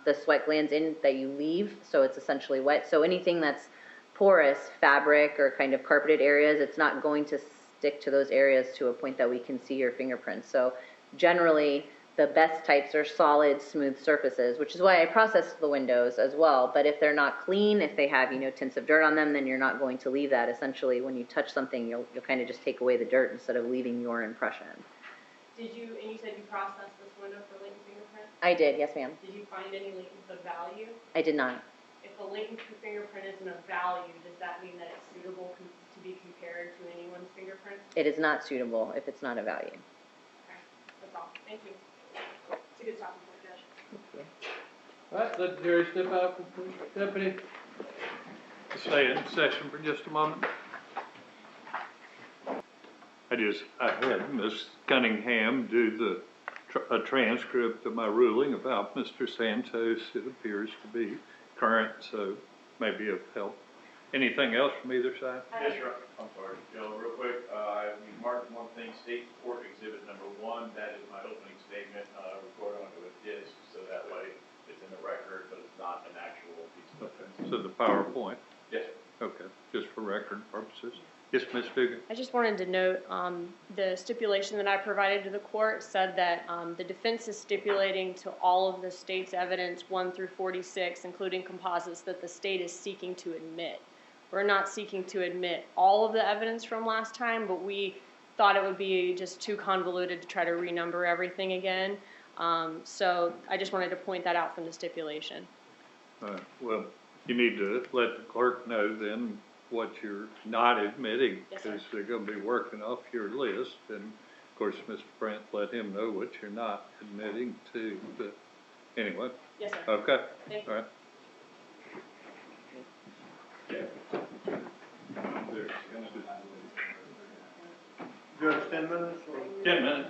the sweat glands that you leave, so it's essentially wet. So anything that's porous, fabric or kind of carpeted areas, it's not going to stick to those areas to a point that we can see your fingerprints. So generally, The best types are solid, smooth surfaces, which is why I process the windows as well. But if they're not clean, if they have, tints of dirt on them, then you're not going to leave that. Essentially, when you touch something, you'll kind of just take away the dirt instead of leaving your impression. And you said you processed this window for latent fingerprint? I did, yes ma'am. Did you find any latents of value? I did not. If a latent fingerprint isn't of value, does that mean that it's suitable to be compared to anyone's fingerprint? It is not suitable if it's not a value. Okay, that's all. Thank you. It's a good stopping point, Judge. All right, let the jury step out, deputy. Stay in session for just a moment. I had Ms. Cunningham do a transcript of my ruling about Mr. Santos. It appears to be current, so maybe of help. Anything else from either side? Yes, sir. I'm sorry, Joe, real quick, you marked one thing, state court exhibit number 1, that is my opening statement, recorded onto a disc, so that way it's in the record, but it's not an actual piece of evidence. So the PowerPoint? Yes, sir. Okay, just for record purposes. Yes, Ms. Dugan? I just wanted to note, the stipulation that I provided to the court said that the defense is stipulating to all of the state's evidence 1 through 46, including composites, that the state is seeking to admit. We're not seeking to admit all of the evidence from last time, but we thought it would be just too convoluted to try to renumber everything again. So I just wanted to point that out from the stipulation. Well, you need to let the clerk know then what you're not admitting, Yes, sir. because they're going to be working off your list. And of course, Mr. Brent, let him know what you're not admitting to. But anyway, Yes, sir. okay, Thank you. all right. Judge, 10 minutes or? 10 minutes.